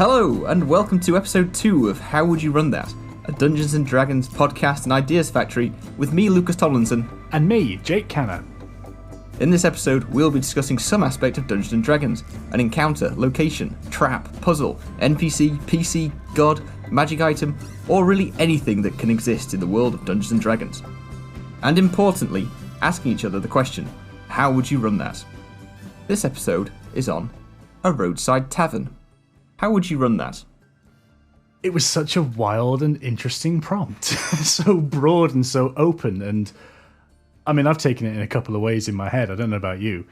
Hello, and welcome to episode 2 of How Would You Run That? A Dungeons & Dragons podcast and ideas factory with me, Lucas Tomlinson. And me, Jake Canner. In this episode, we'll be discussing some aspect of Dungeons & Dragons. An encounter, location, trap, puzzle, NPC, PC, god, magic item, or really anything that can exist in the world of Dungeons & Dragons. And importantly, asking each other the question, how would you run that? This episode is on a roadside tavern. How would you run that? It was such a wild and interesting prompt. So broad and so open. And I mean, I've taken it in a couple of ways in my head. I don't know about you.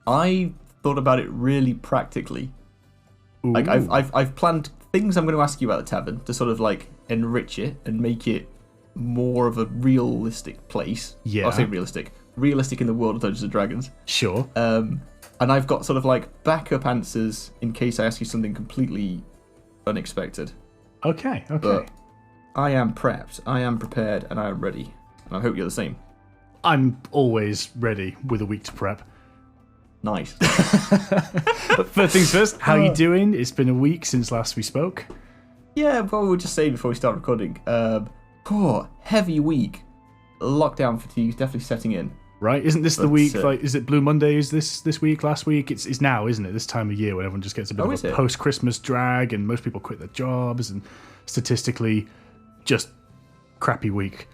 I thought about it really practically. Ooh. Like I've planned things I'm going to ask you about the tavern to sort of like enrich it and make it more of a realistic place. Yeah. I'll say realistic in the world of Dungeons and Dragons. Sure. And I've got sort of like backup answers in case I ask you something completely unexpected. Okay. But I am prepped, I am prepared, and I am ready. And I hope you're the same. I'm always ready with a week to prep. Nice. But first things first, how you doing? It's been a week since last we spoke. Yeah, well, we'll just say before we start recording. Heavy week. Lockdown fatigue is definitely setting in. Right? Isn't this the week, like, is it Blue Monday? Is this week, last week? It's now, isn't it? This time of year when everyone just gets a bit of a post-Christmas drag and most people quit their jobs and statistically just crappy week.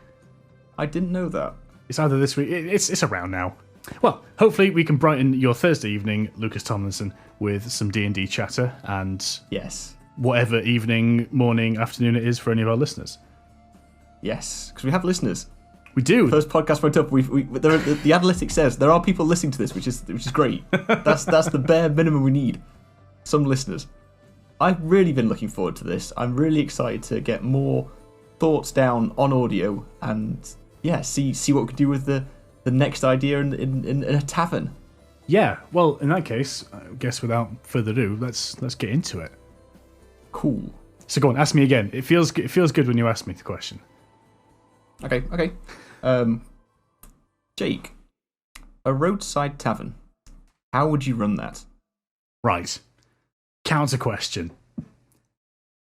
I didn't know that. It's either this week, it's around now. Well, hopefully we can brighten your Thursday evening, Lucas Tomlinson, with some D&D chatter and yes, whatever evening, morning, afternoon it is for any of our listeners. Yes, because we have listeners. We do. First podcast went up. The analytics says there are people listening to this, which is great. That's the bare minimum we need. Some listeners. I've really been looking forward to this. I'm really excited to get more thoughts down on audio and see what we can do with the next idea in a tavern. Yeah. Well, in that case, I guess without further ado, let's get into it. Cool. So go on, ask me again. It feels good when you ask me the question. Okay. Jake, a roadside tavern. How would you run that? Right. Counter question.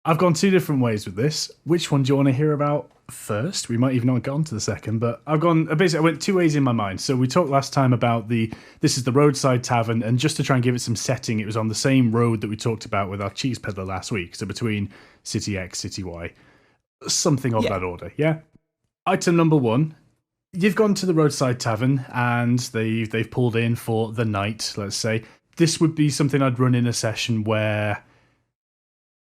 I've gone two different ways with this. Which one do you want to hear about first? We might even not get on to the second, but I went two ways in my mind. So we talked last time about this is the roadside tavern, and just to try and give it some setting, it was on the same road that we talked about with our cheese peddler last week. So between City X, City Y, something of that order, yeah? Item number 1, you've gone to the roadside tavern and they've pulled in for the night, let's say. This would be something I'd run in a session where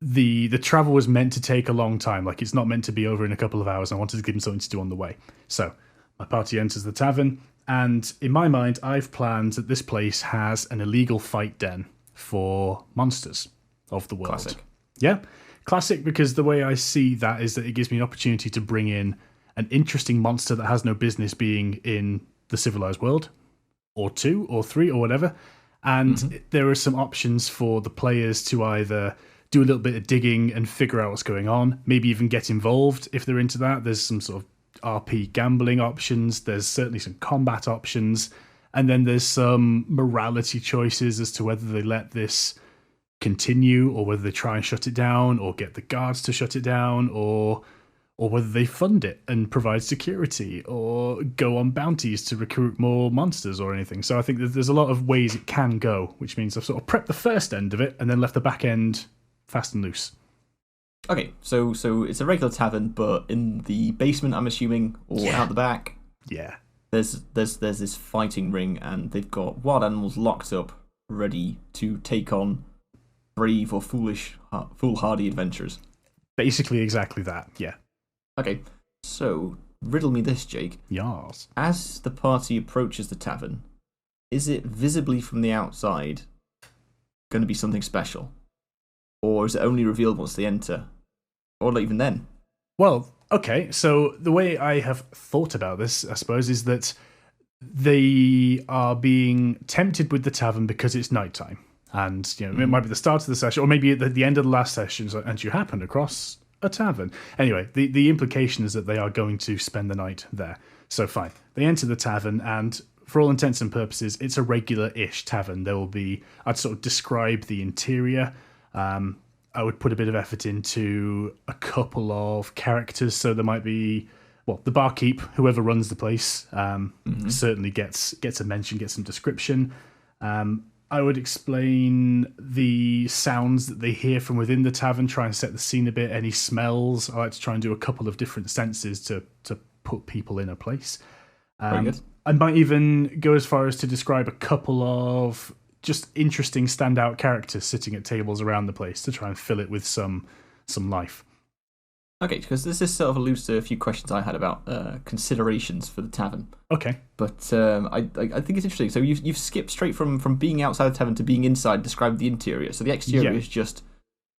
the travel was meant to take a long time. Like, it's not meant to be over in a couple of hours. I wanted to give them something to do on the way. So my party enters the tavern, and in my mind, I've planned that this place has an illegal fight den for monsters of the world. Classic. Yeah, classic, because the way I see that is that it gives me an opportunity to bring in an interesting monster that has no business being in the civilized world, or 2 or 3 or whatever. And there are some options for the players to either do a little bit of digging and figure out what's going on, maybe even get involved if they're into that. There's some sort of RP gambling options. There's certainly some combat options. And then there's some morality choices as to whether they let this continue or whether they try and shut it down or get the guards to shut it down or whether they fund it and provide security or go on bounties to recruit more monsters or anything. So I think that there's a lot of ways it can go, which means I've sort of prepped the first end of it and then left the back end fast and loose. Okay, so it's a regular tavern, but in the basement, I'm assuming, or out the back. Yeah. There's this fighting ring, and they've got wild animals locked up, ready to take on brave or foolhardy adventurers. Basically exactly that, yeah. Okay, so riddle me this, Jake. Yes. As the party approaches the tavern, is it visibly from the outside going to be something special? Or is it only revealed once they enter? Or not even then? Well, okay, so the way I have thought about this, I suppose, is that they are being tempted with the tavern because it's nighttime. And, it might be the start of the session, or maybe at the end of the last session, and you happen across a tavern. Anyway, the implication is that they are going to spend the night there. So fine. They enter the tavern, and for all intents and purposes, it's a regular-ish tavern. There will be, I'd sort of describe the interior. I would put a bit of effort into a couple of characters. So there might be, well, the barkeep, whoever runs the place, certainly gets a mention, gets some description. I would explain the sounds that they hear from within the tavern, try and set the scene a bit, any smells. I like to try and do a couple of different senses to put people in a place. Very good. I might even go as far as to describe a couple of just interesting standout characters sitting at tables around the place to try and fill it with some life. Okay, because this sort of alludes to a few questions I had about considerations for the tavern. Okay. But I think it's interesting. So you've skipped straight from being outside the tavern to being inside, describe the interior. So the exterior is just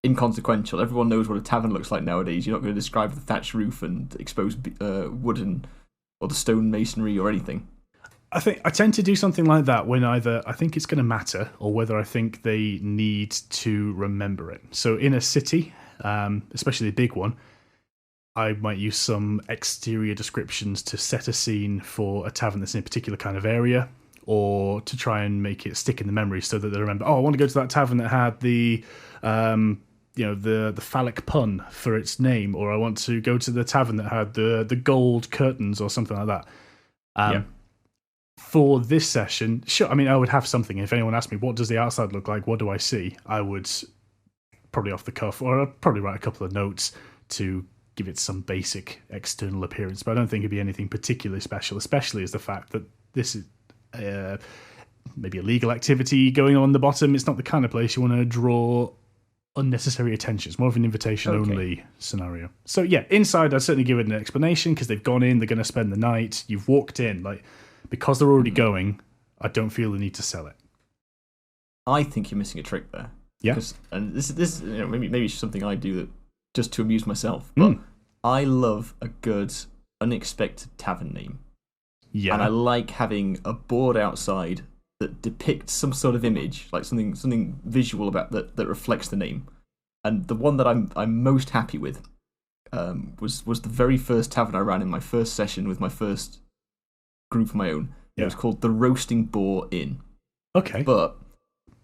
inconsequential. Everyone knows what a tavern looks like nowadays. You're not going to describe the thatched roof and exposed wooden or the stone masonry or anything. I think I tend to do something like that when either I think it's going to matter or whether I think they need to remember it. So in a city, especially a big one, I might use some exterior descriptions to set a scene for a tavern that's in a particular kind of area, or to try and make it stick in the memory so that they remember, oh, I want to go to that tavern that had the phallic pun for its name, or I want to go to the tavern that had the gold curtains or something like that. For this session, sure, I mean, I would have something. If anyone asked me, what does the outside look like? What do I see? I would probably off the cuff, or I'd probably write a couple of notes to give it some basic external appearance. But I don't think it'd be anything particularly special, especially as the fact that this is maybe illegal activity going on the bottom. It's not the kind of place you want to draw unnecessary attention. It's more of an invitation-only scenario. So yeah, inside, I'd certainly give it an explanation because they've gone in, they're going to spend the night. You've walked in, because they're already going, I don't feel the need to sell it. I think you're missing a trick there. Yeah. And this maybe it's something I do that just to amuse myself. But I love a good unexpected tavern name. Yeah. And I like having a board outside that depicts some sort of image, like something visual about that reflects the name. And the one that I'm most happy with was the very first tavern I ran in my first session with my first group of my own. It was called the Roasting Boar Inn. Okay. But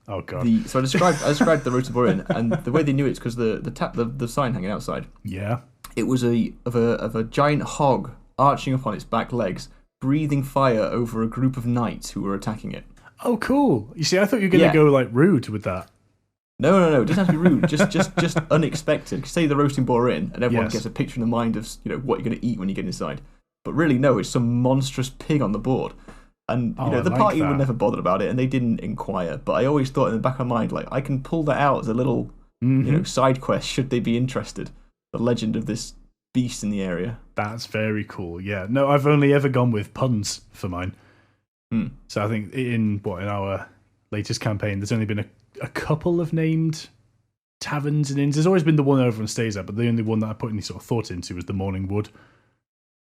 oh god. So I described the Roasting Boar Inn, and the way they knew it's because the sign hanging outside. Yeah. It was of a giant hog arching up on its back legs, breathing fire over a group of knights who were attacking it. Oh, cool. You see, I thought you were going to go rude with that. No. It doesn't have to be rude. just unexpected. Say the Roasting Boar Inn, and everyone gets a picture in the mind of what you're going to eat when you get inside. But really, no, it's some monstrous pig on the board. And the party were never bothered about it, and they didn't inquire. But I always thought in the back of my mind, I can pull that out as a little side quest should they be interested. The legend of this beast in the area. That's very cool. Yeah. No, I've only ever gone with puns for mine. So I think in our latest campaign, there's only been a couple of named taverns and inns. There's always been the one everyone stays at, but the only one that I put any sort of thought into was the Morning Wood.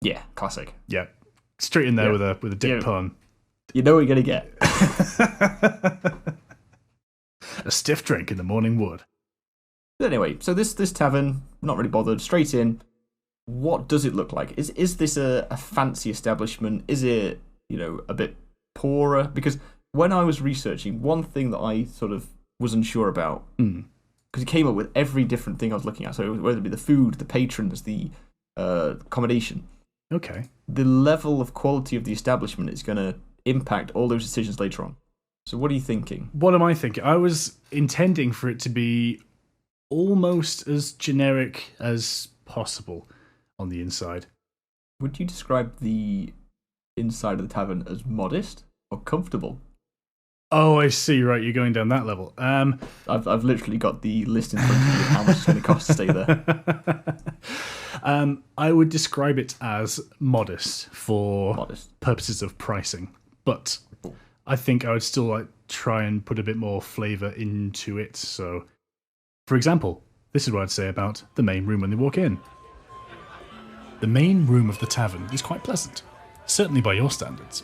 Yeah, classic. Yeah, straight in there with a dick pun. You know what you're gonna get. A stiff drink in the Morning Wood. But anyway, so this tavern, not really bothered. Straight in. What does it look like? Is this a fancy establishment? Is it a bit poorer? Because when I was researching, one thing that I sort of was unsure about, because it came up with every different thing I was looking at. So whether it be the food, the patrons, the accommodation. Okay. The level of quality of the establishment is going to impact all those decisions later on. So what are you thinking? What am I thinking? I was intending for it to be almost as generic as possible on the inside. Would you describe the inside of the tavern as modest or comfortable? Oh, I see. Right, you're going down that level. I've literally got the list in front of me of how much it's going to cost to stay there. I would describe it as modest for purposes of pricing, but I think I would still try and put a bit more flavour into it. So, for example, this is what I'd say about the main room when they walk in. The main room of the tavern is quite pleasant, certainly by your standards.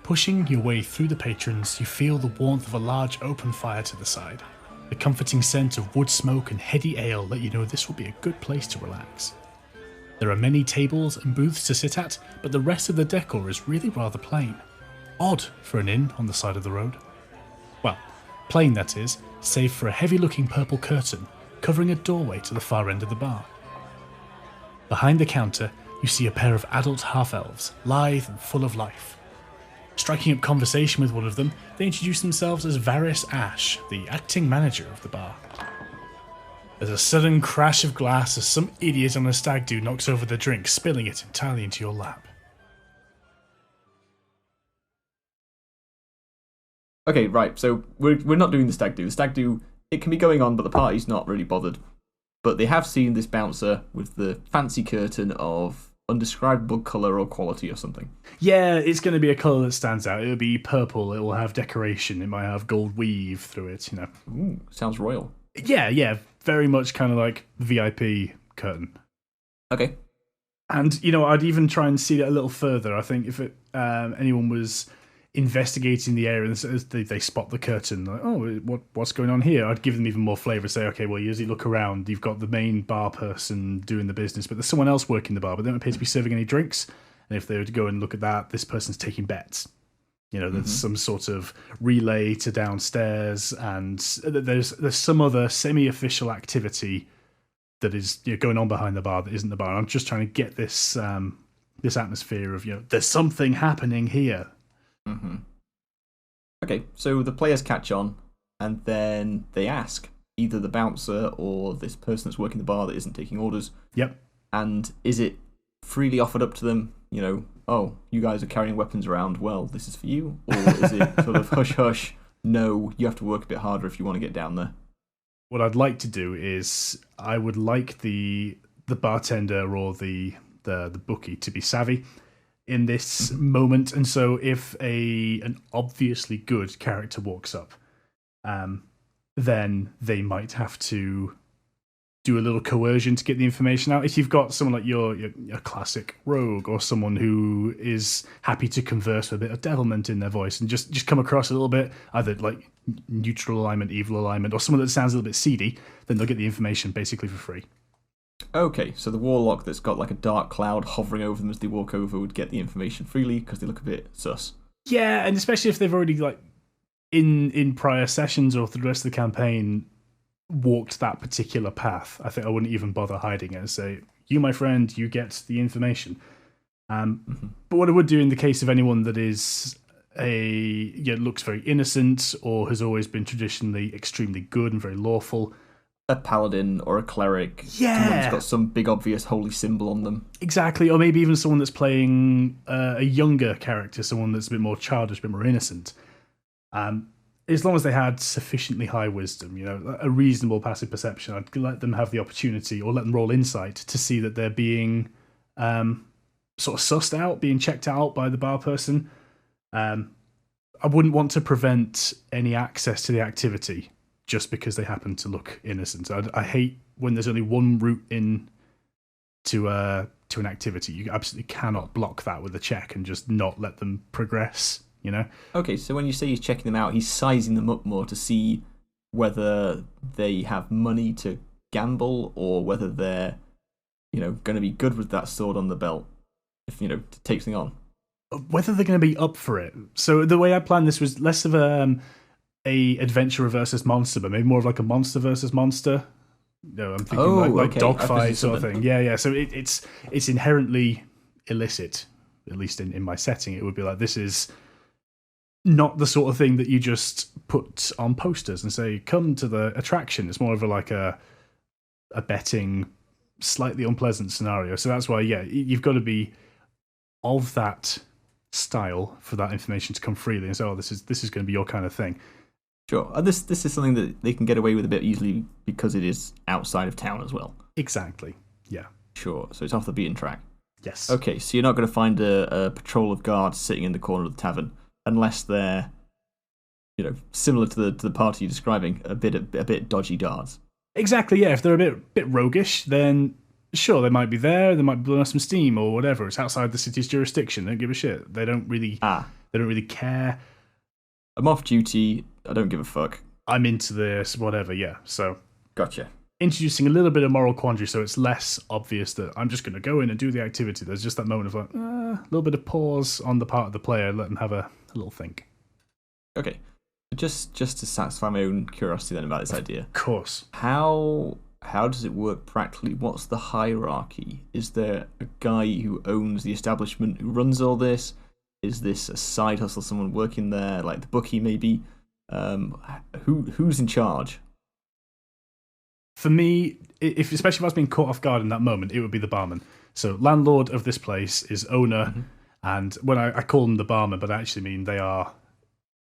Pushing your way through the patrons, you feel the warmth of a large open fire to the side. The comforting scent of wood smoke and heady ale let you know this will be a good place to relax. There are many tables and booths to sit at, but the rest of the decor is really rather plain. Odd for an inn on the side of the road. Well, plain that is, save for a heavy-looking purple curtain covering a doorway to the far end of the bar. Behind the counter, you see a pair of adult half-elves, lithe and full of life. Striking up conversation with one of them, they introduce themselves as Varys Ash, the acting manager of the bar. There's a sudden crash of glass as some idiot on a stag do knocks over the drink, spilling it entirely into your lap. Okay, right, so we're not doing the stag do. The stag do, it can be going on, but the party's not really bothered. But they have seen this bouncer with the fancy curtain of undescribable colour or quality or something. Yeah, it's going to be a colour that stands out. It'll be purple, it will have decoration, it might have gold weave through it, you know. Ooh, sounds royal. Yeah, very much kind of like VIP curtain. Okay. And, I'd even try and see that a little further. I think if anyone was investigating the area and they spot the curtain, like, oh, what's going on here? I'd give them even more flavour. Say, okay, well, as you look around, you've got the main bar person doing the business, but there's someone else working the bar, but they don't appear to be serving any drinks. And if they were to go and look at that, this person's taking bets. There's some sort of relay to downstairs, and there's some other semi-official activity that is going on behind the bar that isn't the bar. And I'm just trying to get this this atmosphere of there's something happening here. Mm-hmm. Okay, so the players catch on, and then they ask either the bouncer or this person that's working the bar that isn't taking orders. Yep. And is it freely offered up to them? Oh, you guys are carrying weapons around. Well, this is for you, or is it sort of hush hush? No, you have to work a bit harder if you want to get down there. What I'd like to do is I would like the bartender or the bookie to be savvy in this moment, and so if an obviously good character walks up, then they might have to do a little coercion to get the information out. If you've got someone like your classic rogue, or someone who is happy to converse with a bit of devilment in their voice and just come across a little bit either like neutral alignment, evil alignment, or someone that sounds a little bit seedy, then they'll get the information basically for free. Okay, so the warlock that's got like a dark cloud hovering over them as they walk over would get the information freely because they look a bit sus. Yeah, and especially if they've already in prior sessions or through the rest of the campaign walked that particular path. I think I wouldn't even bother hiding it and say, you, my friend, you get the information. But what I would do in the case of anyone that is looks very innocent or has always been traditionally extremely good and very lawful, a paladin or a cleric, someone who's got some big obvious holy symbol on them. Exactly, or maybe even someone that's playing a younger character, someone that's a bit more childish, a bit more innocent. As long as they had sufficiently high wisdom, a reasonable passive perception, I'd let them have the opportunity, or let them roll insight to see that they're being sort of sussed out, being checked out by the bar person. I wouldn't want to prevent any access to the activity just because they happen to look innocent. I hate when there's only one route in to an activity. You absolutely cannot block that with a check and just not let them progress. Okay, so when you say he's checking them out, he's sizing them up more to see whether they have money to gamble or whether they're, going to be good with that sword on the belt, if, to take something on. Whether they're going to be up for it. So the way I planned this was less of a adventurer versus monster, but maybe more of like a monster versus monster. I'm thinking like dogfight sort of thing. Yeah. So it's inherently illicit, at least in my setting. It would be like, this is not the sort of thing that you just put on posters and say, come to the attraction. It's more of a betting, slightly unpleasant scenario. So that's why, you've got to be of that style for that information to come freely and say, oh, this is going to be your kind of thing. Sure. And this is something that they can get away with a bit easily because it is outside of town as well. Exactly. Yeah. Sure. So it's off the beaten track. Yes. Okay, so you're not going to find a patrol of guards sitting in the corner of the tavern unless they're, similar to the party you're describing, a bit dodgy guards. Exactly. Yeah. If they're a bit roguish, then sure, they might be there. They might be blowing off some steam or whatever. It's outside the city's jurisdiction. They don't give a shit. They don't really care. I'm off duty. I don't give a fuck. I'm into this, whatever. Yeah. So gotcha. Introducing a little bit of moral quandary, so it's less obvious that I'm just going to go in and do the activity. There's just that moment of a little bit of pause on the part of the player, let them have a little think. Okay. Just to satisfy my own curiosity then about this idea. Of course. How does it work practically? What's the hierarchy? Is there a guy who owns the establishment who runs all this? Is this a side hustle, someone working there, like the bookie maybe? Who's in charge? For me, especially if I was being caught off guard in that moment, it would be the barman. So landlord of this place is owner, and when I call them the barman, but I actually mean they are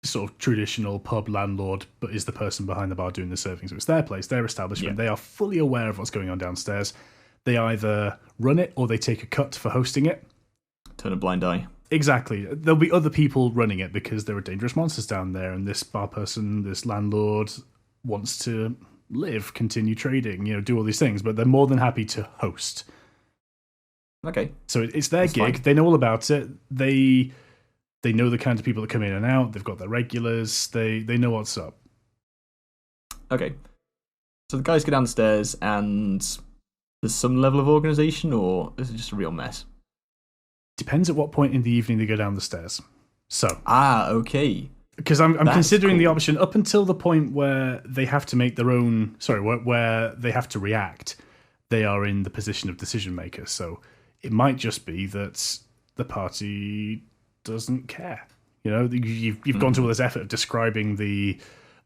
sort of traditional pub landlord, but is the person behind the bar doing the serving. So it's their place, their establishment. Yeah. They are fully aware of what's going on downstairs. They either run it or they take a cut for hosting it. Turn a blind eye. Exactly. There'll be other people running it because there are dangerous monsters down there, and this bar person, this landlord, wants to live, continue trading, do all these things, but they're more than happy to host. Okay. So it's their gig. Fine. They know all about it. They know the kinds of people that come in and out. They've got their regulars. They know what's up. Okay. So the guys go downstairs and there's some level of organisation, or is it just a real mess? Depends at what point in the evening they go down the stairs. So. Okay. Because I'm considering the option up until the point where they have to make their own... where they have to react. They are in the position of decision maker. So it might just be that the party doesn't care. You've gone to all this effort of describing the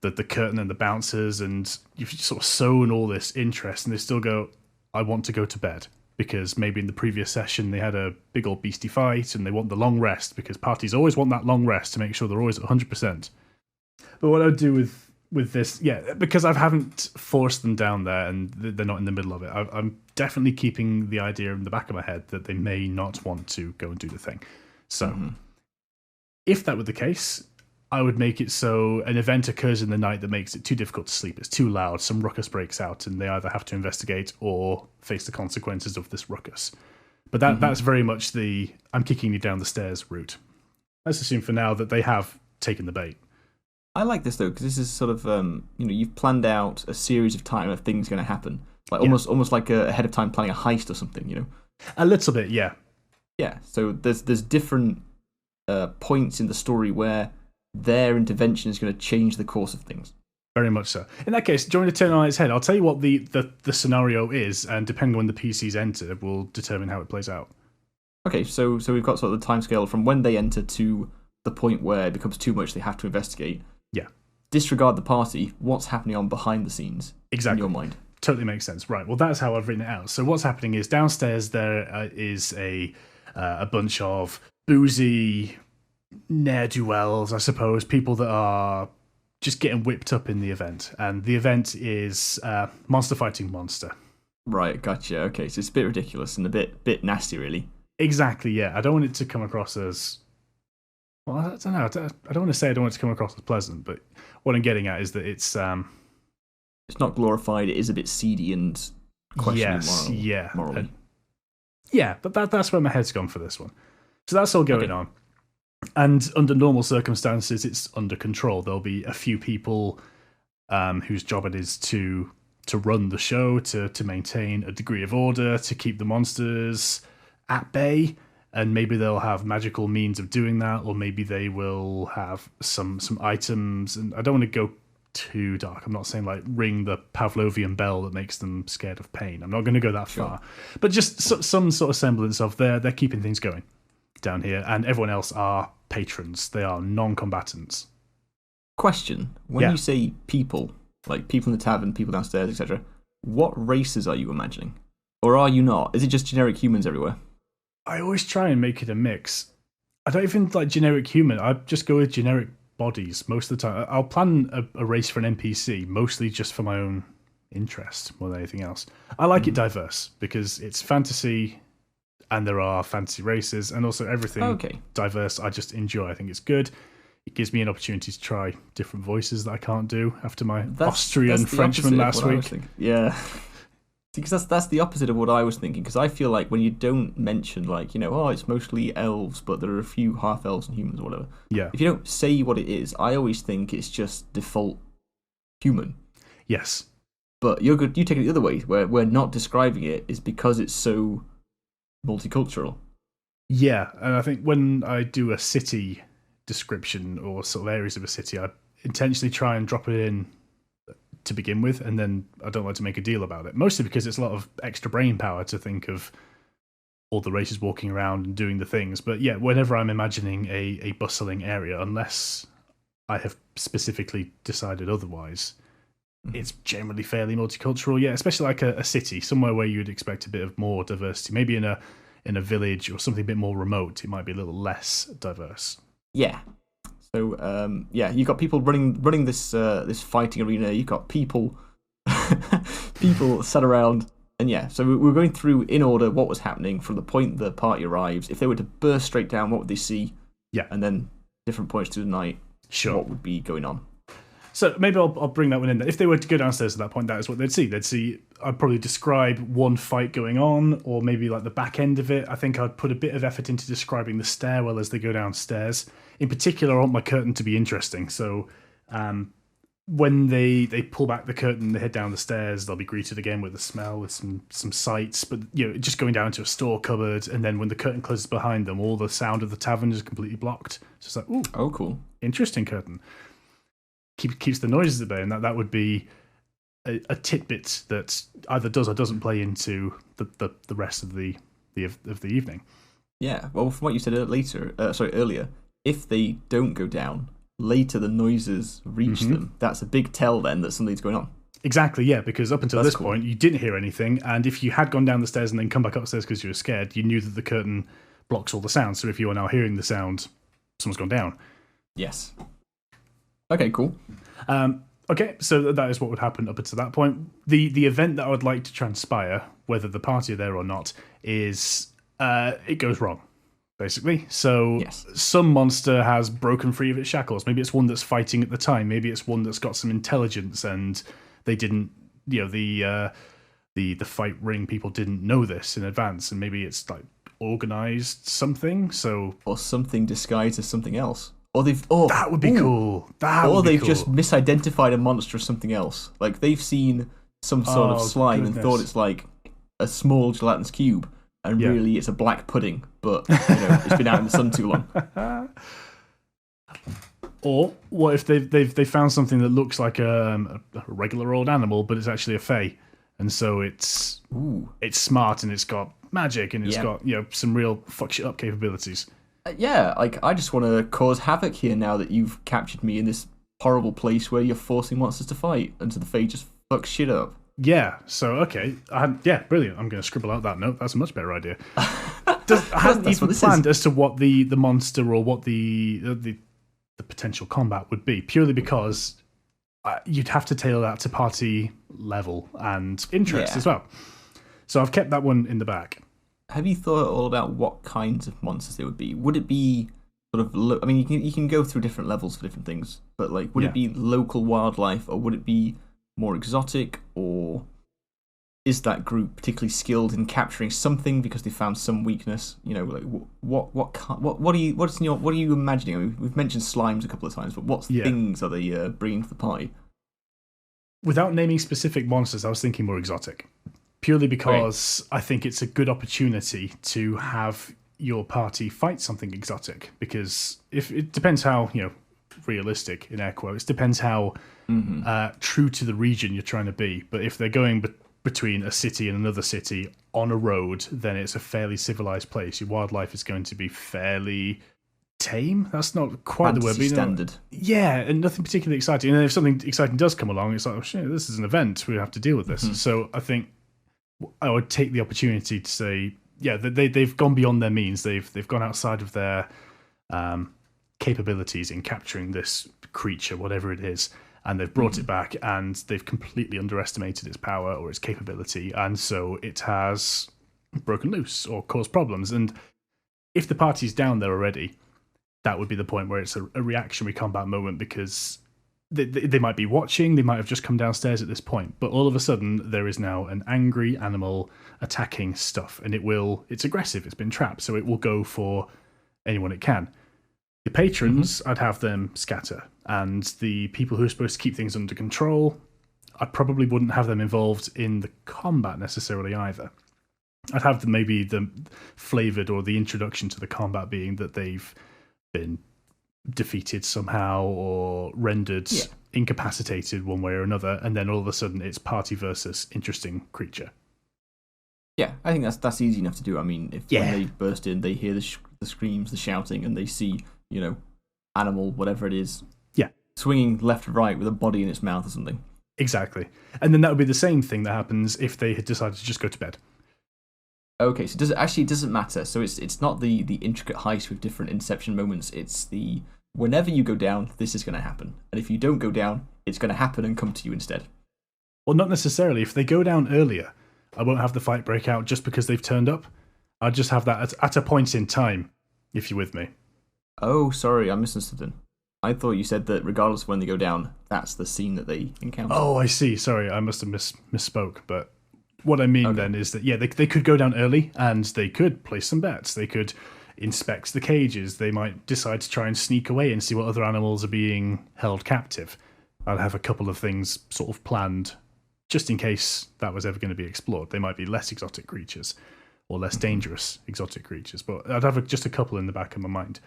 curtain and the bouncers, and you've sort of sown all this interest, and they still go, I want to go to bed, because maybe in the previous session they had a big old beastie fight and they want the long rest, because parties always want that long rest to make sure they're always at 100%. But what I would do with this, because I haven't forced them down there and they're not in the middle of it, I'm definitely keeping the idea in the back of my head that they may not want to go and do the thing. So if that were the case, I would make it so an event occurs in the night that makes it too difficult to sleep. It's too loud. Some ruckus breaks out, and they either have to investigate or face the consequences of this ruckus. But that's very much the I'm kicking you down the stairs route. Let's assume for now that they have taken the bait. I like this though, because this is sort of you've planned out a series of time of things going to happen, like almost like ahead of time planning a heist or something. A little bit, yeah. Yeah. So there's different points in the story where their intervention is going to change the course of things. Very much so. In that case, do you want me to turn it on its head? I'll tell you what the scenario is, and depending on when the PCs enter, will determine how it plays out. Okay, so we've got sort of the timescale from when they enter to the point where it becomes too much, they have to investigate. Yeah. Disregard the party. What's happening on behind the scenes? Exactly. In your mind. Totally makes sense. Right. Well, that's how I've written it out. So what's happening is downstairs there is a bunch of boozy ne'er-do-wells, I suppose, people that are just getting whipped up in the event. And the event is monster fighting monster. Right, gotcha. Okay, so it's a bit ridiculous and a bit nasty, really. Exactly, yeah. I don't want it to come across as... Well, I don't know. I don't want to say I don't want it to come across as pleasant, but what I'm getting at is that it's... It's not glorified, it is a bit seedy and questionable morally. But that's where my head's gone for this one. So that's all going on. And under normal circumstances, it's under control. There'll be a few people whose job it is to run the show, to maintain a degree of order, to keep the monsters at bay, and maybe they'll have magical means of doing that, or maybe they will have some items. And I don't want to go too dark. I'm not saying like ring the Pavlovian bell that makes them scared of pain. I'm not going to go that far. But just some sort of semblance of they're keeping things going down here, and everyone else are patrons. They are non-combatants. Question: when you say people, like people in the tavern, people downstairs, etc., what races are you imagining? Or are you not? Is it just generic humans everywhere? I always try and make it a mix. I don't even like generic human. I just go with generic bodies most of the time. I'll plan a race for an NPC, mostly just for my own interest more than anything else. I like it diverse because it's fantasy and there are fantasy races and also everything diverse I just enjoy. I think it's good. It gives me an opportunity to try different voices that I can't do after my Austrian Frenchman last week. Yeah. Because that's the opposite of what I was thinking, because I feel like when you don't mention, like, it's mostly elves, but there are a few half-elves and humans or whatever. Yeah. If you don't say what it is, I always think it's just default human. Yes. But you take it the other way, where we're not describing it is because it's so multicultural. Yeah, and I think when I do a city description or sort of areas of a city, intentionally try and drop it in to begin with, and then I don't like to make a deal about it. Mostly because it's a lot of extra brain power to think of all the races walking around and doing the things. But yeah, whenever I'm imagining a bustling area, unless I have specifically decided otherwise, it's generally fairly multicultural. Yeah, especially like a city, somewhere where you'd expect a bit of more diversity. Maybe in a village or something a bit more remote, it might be a little less diverse. Yeah. So you've got people running this this fighting arena. You've got people sat around, and yeah. So we're going through in order what was happening from the point the party arrives. If they were to burst straight down, what would they see? Yeah, and then different points through the night. Sure, what would be going on? So maybe I'll bring that one in there. If they were to go downstairs at that point, that is what they'd see. They'd see, I'd probably describe one fight going on, or maybe like the back end of it. I think I'd put a bit of effort into describing the stairwell as they go downstairs. In particular, I want my curtain to be interesting. So when they pull back the curtain, they head down the stairs, they'll be greeted again with a smell, with some sights, but just going down to a store cupboard, and then when the curtain closes behind them, all the sound of the tavern is completely blocked. So it's like, ooh, oh, cool, interesting curtain. Keeps the noises at bay, and that would be a tidbit that either does or doesn't play into the rest of the evening. Yeah, well, from what you said earlier, if they don't go down, later the noises reach them. That's a big tell then that something's going on. Exactly, yeah, because up until this point, you didn't hear anything, and if you had gone down the stairs and then come back upstairs because you were scared, you knew that the curtain blocks all the sound, so if you are now hearing the sound, someone's gone down. Yes. Okay, cool. Okay, so that is what would happen up until that point. The event that I would like to transpire, whether the party are there or not, is it goes wrong, basically. So some monster has broken free of its shackles. Maybe it's one that's fighting at the time. Maybe it's one that's got some intelligence and they didn't, the fight ring people didn't know this in advance, and maybe it's like organized something. Or something disguised as something else. Or that would be cool. They've just misidentified a monster as something else. Like they've seen some sort of slime and thought it's like a small gelatinous cube, and really it's a black pudding. But it's been out in the sun too long. Or what if they found something that looks like a regular old animal, but it's actually a fae, and so it's smart and it's got magic and it's got some real fuck shit up capabilities. I just want to cause havoc here now that you've captured me in this horrible place where you're forcing monsters to fight, and so the Fae just fucks shit up. Yeah, so, okay. Brilliant. I'm going to scribble out that note. That's a much better idea. I hadn't even planned as to what the monster or what the potential combat would be, purely because you'd have to tailor that to party level and interest as well. So I've kept that one in the back. Have you thought all about what kinds of monsters they would be? Would it be sort of... I mean, you can go through different levels for different things, but like, would it be local wildlife, or would it be more exotic, or is that group particularly skilled in capturing something because they found some weakness? Like what are you imagining? I mean, we've mentioned slimes a couple of times, but what things are they bringing to the party? Without naming specific monsters, I was thinking more exotic. Purely because I think it's a good opportunity to have your party fight something exotic. Because if it depends how realistic in air quotes, depends how true to the region you're trying to be. But if they're going between a city and another city on a road, then it's a fairly civilized place. Your wildlife is going to be fairly tame. That's not quite the word. But, standard. Yeah, and nothing particularly exciting. And then if something exciting does come along, it's like, oh shit, this is an event. We have to deal with this. So I think I would take the opportunity to say, they've gone beyond their means. They've gone outside of their capabilities in capturing this creature, whatever it is, and they've brought it back, and they've completely underestimated its power or its capability, and so it has broken loose or caused problems. And if the party's down there already, that would be the point where it's a reactionary combat moment, because they might be watching, they might have just come downstairs at this point, but all of a sudden there is now an angry animal attacking stuff, and it's aggressive, it's been trapped, so it will go for anyone it can. The patrons, I'd have them scatter, and the people who are supposed to keep things under control, I probably wouldn't have them involved in the combat necessarily either. I'd have them maybe the flavoured or the introduction to the combat being that they've been defeated somehow or rendered incapacitated one way or another, and then all of a sudden it's party versus interesting creature. Yeah, I think that's easy enough to do. I mean, when they burst in, they hear the screams, the shouting, and they see, animal, whatever it is, swinging left and right with a body in its mouth or something. Exactly. And then that would be the same thing that happens if they had decided to just go to bed. Okay, so it doesn't matter. So it's not the intricate heist with different inception moments. It's whenever you go down, this is going to happen. And if you don't go down, it's going to happen and come to you instead. Well, not necessarily. If they go down earlier, I won't have the fight break out just because they've turned up. I'll just have that at a point in time, if you're with me. Oh, sorry, I misunderstood then. I thought you said that regardless of when they go down, that's the scene that they encounter. Oh, I see. Sorry, I must have misspoke. But what I mean then is that, they could go down early and they could place some bets. They could inspect the cages. They might decide to try and sneak away and see what other animals are being held captive. I'd have a couple of things sort of planned just in case that was ever going to be explored. They might be less exotic creatures or less dangerous exotic creatures, but I'd have just a couple in the back of my mind.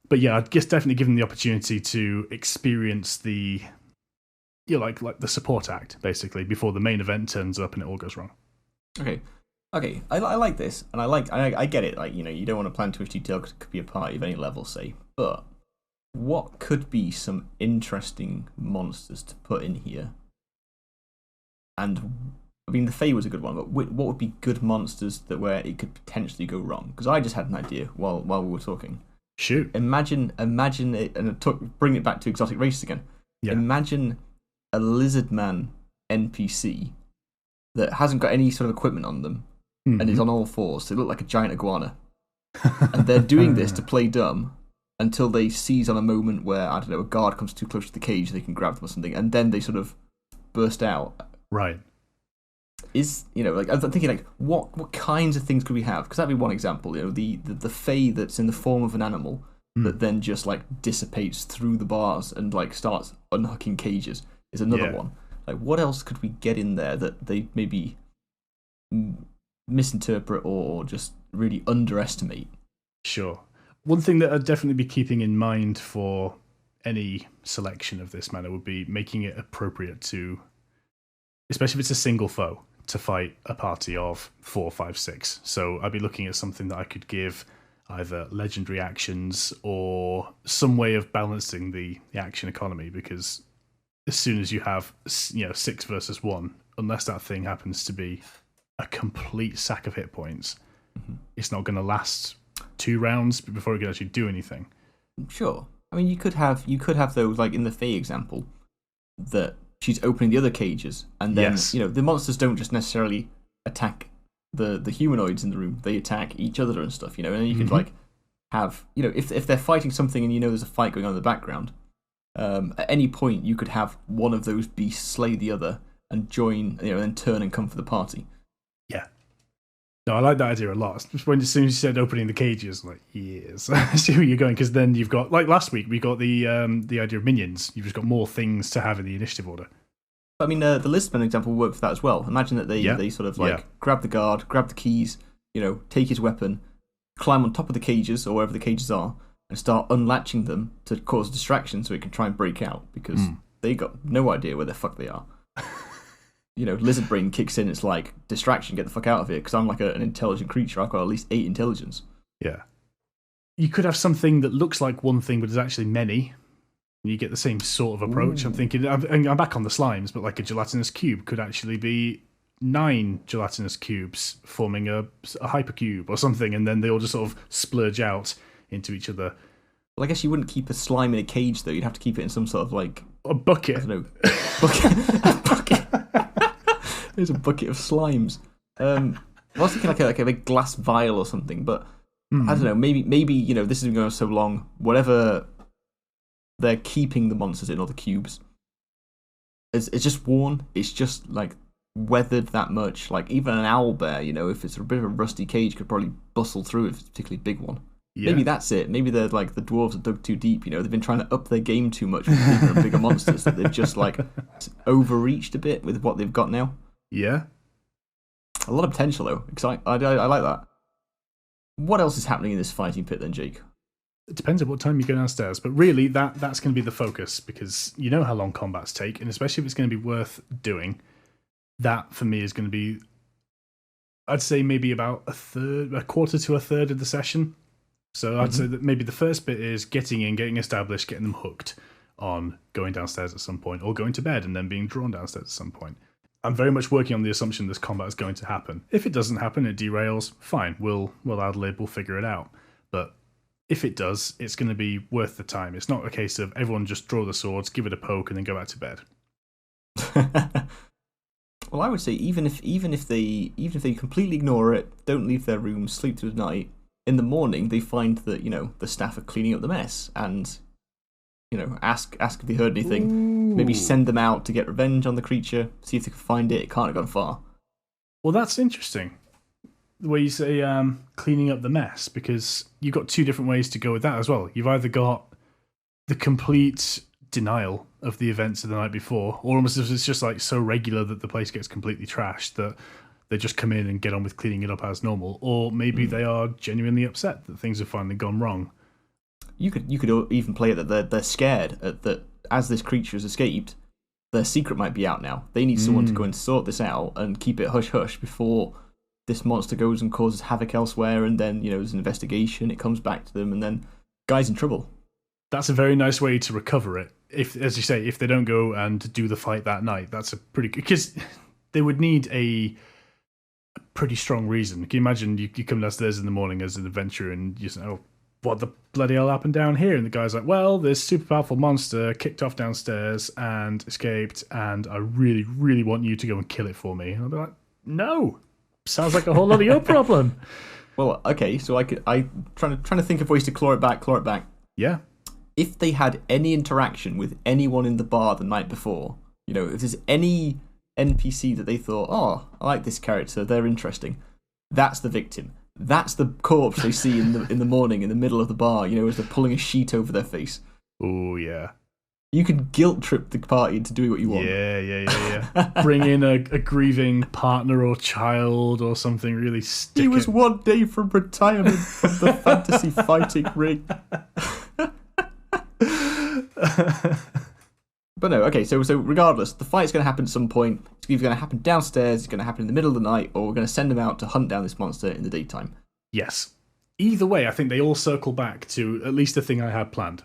But yeah, I'd guess definitely give them the opportunity to experience the, like the support act, basically, before the main event turns up and it all goes wrong. Okay, I like this, and I get it. Like, you don't want to plan too much detail because it could be a party of any level, say. But what could be some interesting monsters to put in here? And I mean, the Fae was a good one, but what would be good monsters where it could potentially go wrong? Because I just had an idea while we were talking. Shoot. Imagine it, and bring it back to exotic races again. Yeah. Imagine a lizard man NPC that hasn't got any sort of equipment on them and is on all fours. They look like a giant iguana. And they're doing this to play dumb until they seize on a moment where, I don't know, a guard comes too close to the cage, they can grab them or something, and then they sort of burst out. Right. I'm thinking, what kinds of things could we have? Because that'd be one example. The Fae that's in the form of an animal that then just dissipates through the bars and starts unhooking cages is another one. What else could we get in there that they maybe misinterpret or just really underestimate? Sure. One thing that I'd definitely be keeping in mind for any selection of this manner would be making it appropriate to, especially if it's a single foe, to fight a party of 4, 5, 6. So I'd be looking at something that I could give either legendary actions or some way of balancing the action economy, because as soon as you have 6 versus 1, unless that thing happens to be a complete sack of hit points, it's not going to last 2 rounds before it can actually do anything. Sure. I mean, you could have those, like in the Fae example, that she's opening the other cages, and then the monsters don't just necessarily attack the humanoids in the room; they attack each other and stuff. And then you could have if they're fighting something and there's a fight going on in the background, at any point you could have one of those beasts slay the other and join, and then turn and come for the party. Yeah. No, I like that idea a lot. As soon as you said opening the cages, I'm like, yes, I see where you're going, because then you've got, like last week, we got the idea of minions. You've just got more things to have in the initiative order. I mean, the Listman example worked for that as well. Imagine that they sort of grab the guard, grab the keys, take his weapon, climb on top of the cages or wherever the cages are, and start unlatching them to cause a distraction so it can try and break out, because they got no idea where the fuck they are. Lizard brain kicks in. It's like, distraction, get the fuck out of here, because I'm like an intelligent creature. I've got at least 8 intelligence. Yeah. You could have something that looks like one thing, but is actually many. You get the same sort of approach. Ooh. I'm thinking, I'm back on the slimes, but like a gelatinous cube could actually be 9 gelatinous cubes forming a hypercube or something, and then they all just sort of splurge out into each other. Well, I guess you wouldn't keep a slime in a cage, though. You'd have to keep it in some sort of a bucket. I don't know. A bucket. There's a bucket of slimes. I was thinking like a big glass vial or something, but I don't know. Maybe this has been going on so long. Whatever they're keeping the monsters in, or the cubes, it's just worn. It's just weathered that much. Like even an owlbear, if it's a bit of a rusty cage, could probably bustle through if it's a particularly big one. Yeah. Maybe that's it. Maybe they're the dwarves are dug too deep. They've been trying to up their game too much with bigger and bigger monsters, that they've just overreached a bit with what they've got now. Yeah. A lot of potential, though. I like that. What else is happening in this fighting pit then, Jake? It depends on what time you go downstairs, but really that's going to be the focus, because you know how long combats take, and especially if it's going to be worth doing, that for me is going to be, I'd say maybe about a quarter to a third of the session. So I'd say that maybe the first bit is getting in, getting established, getting them hooked on going downstairs at some point, or going to bed and then being drawn downstairs at some point. I'm very much working on the assumption this combat is going to happen. If it doesn't happen, it derails, fine, we'll ad-lib, we'll figure it out. But if it does, it's going to be worth the time. It's not a case of everyone just draw the swords, give it a poke, and then go back to bed. Well, I would say even if they completely ignore it, don't leave their rooms, sleep through the night, in the morning they find that the staff are cleaning up the mess, and ask if they heard anything. Ooh. Maybe send them out to get revenge on the creature, see if they can find it. It can't have gone far. Well, that's interesting. The way you say cleaning up the mess, because you've got two different ways to go with that as well. You've either got the complete denial of the events of the night before, or almost if it's just like so regular that the place gets completely trashed that they just come in and get on with cleaning it up as normal, or maybe they are genuinely upset that things have finally gone wrong. You could even play it that they're scared that as this creature has escaped, their secret might be out now. They need someone to go and sort this out and keep it hush-hush before this monster goes and causes havoc elsewhere, and then, there's an investigation, it comes back to them, and then guy's in trouble. That's a very nice way to recover it. If, as you say, if they don't go and do the fight that night, that's a pretty good... Because they would need a pretty strong reason. Can you imagine you come downstairs in the morning as an adventurer and you say, what the bloody hell happened down here? And the guy's like, well, this super powerful monster kicked off downstairs and escaped, and I really, really want you to go and kill it for me. And I'll be like, no, sounds like a whole lot of your problem. Well, okay, so I trying to think of ways to claw it back. Yeah. If they had any interaction with anyone in the bar the night before, if there's any NPC that they thought, oh, I like this character, they're interesting, that's the victim. That's the corpse they see in the morning in the middle of the bar, as they're pulling a sheet over their face. Oh, yeah. You can guilt trip the party into doing what you want. Yeah. Bring in a grieving partner or child or something really sticky. He was one day from retirement from the fantasy fighting ring. But no, okay, so regardless, the fight's going to happen at some point. It's either going to happen downstairs, it's going to happen in the middle of the night, or we're going to send them out to hunt down this monster in the daytime. Yes. Either way, I think they all circle back to at least the thing I had planned,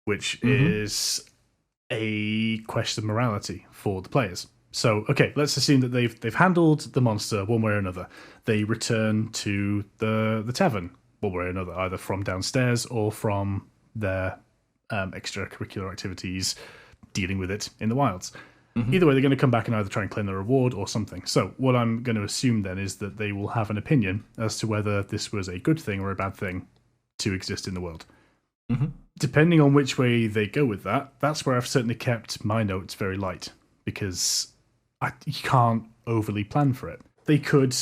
which is a question of morality for the players. So, okay, let's assume that they've handled the monster one way or another. They return to the tavern one way or another, either from downstairs or from their extracurricular activities dealing with it in the wilds. Either way, they're going to come back and either try and claim their reward or something. So what I'm going to assume then is that they will have an opinion as to whether this was a good thing or a bad thing to exist in the world. Depending on which way they go with that, that's where I've certainly kept my notes very light, because you can't overly plan for it. They could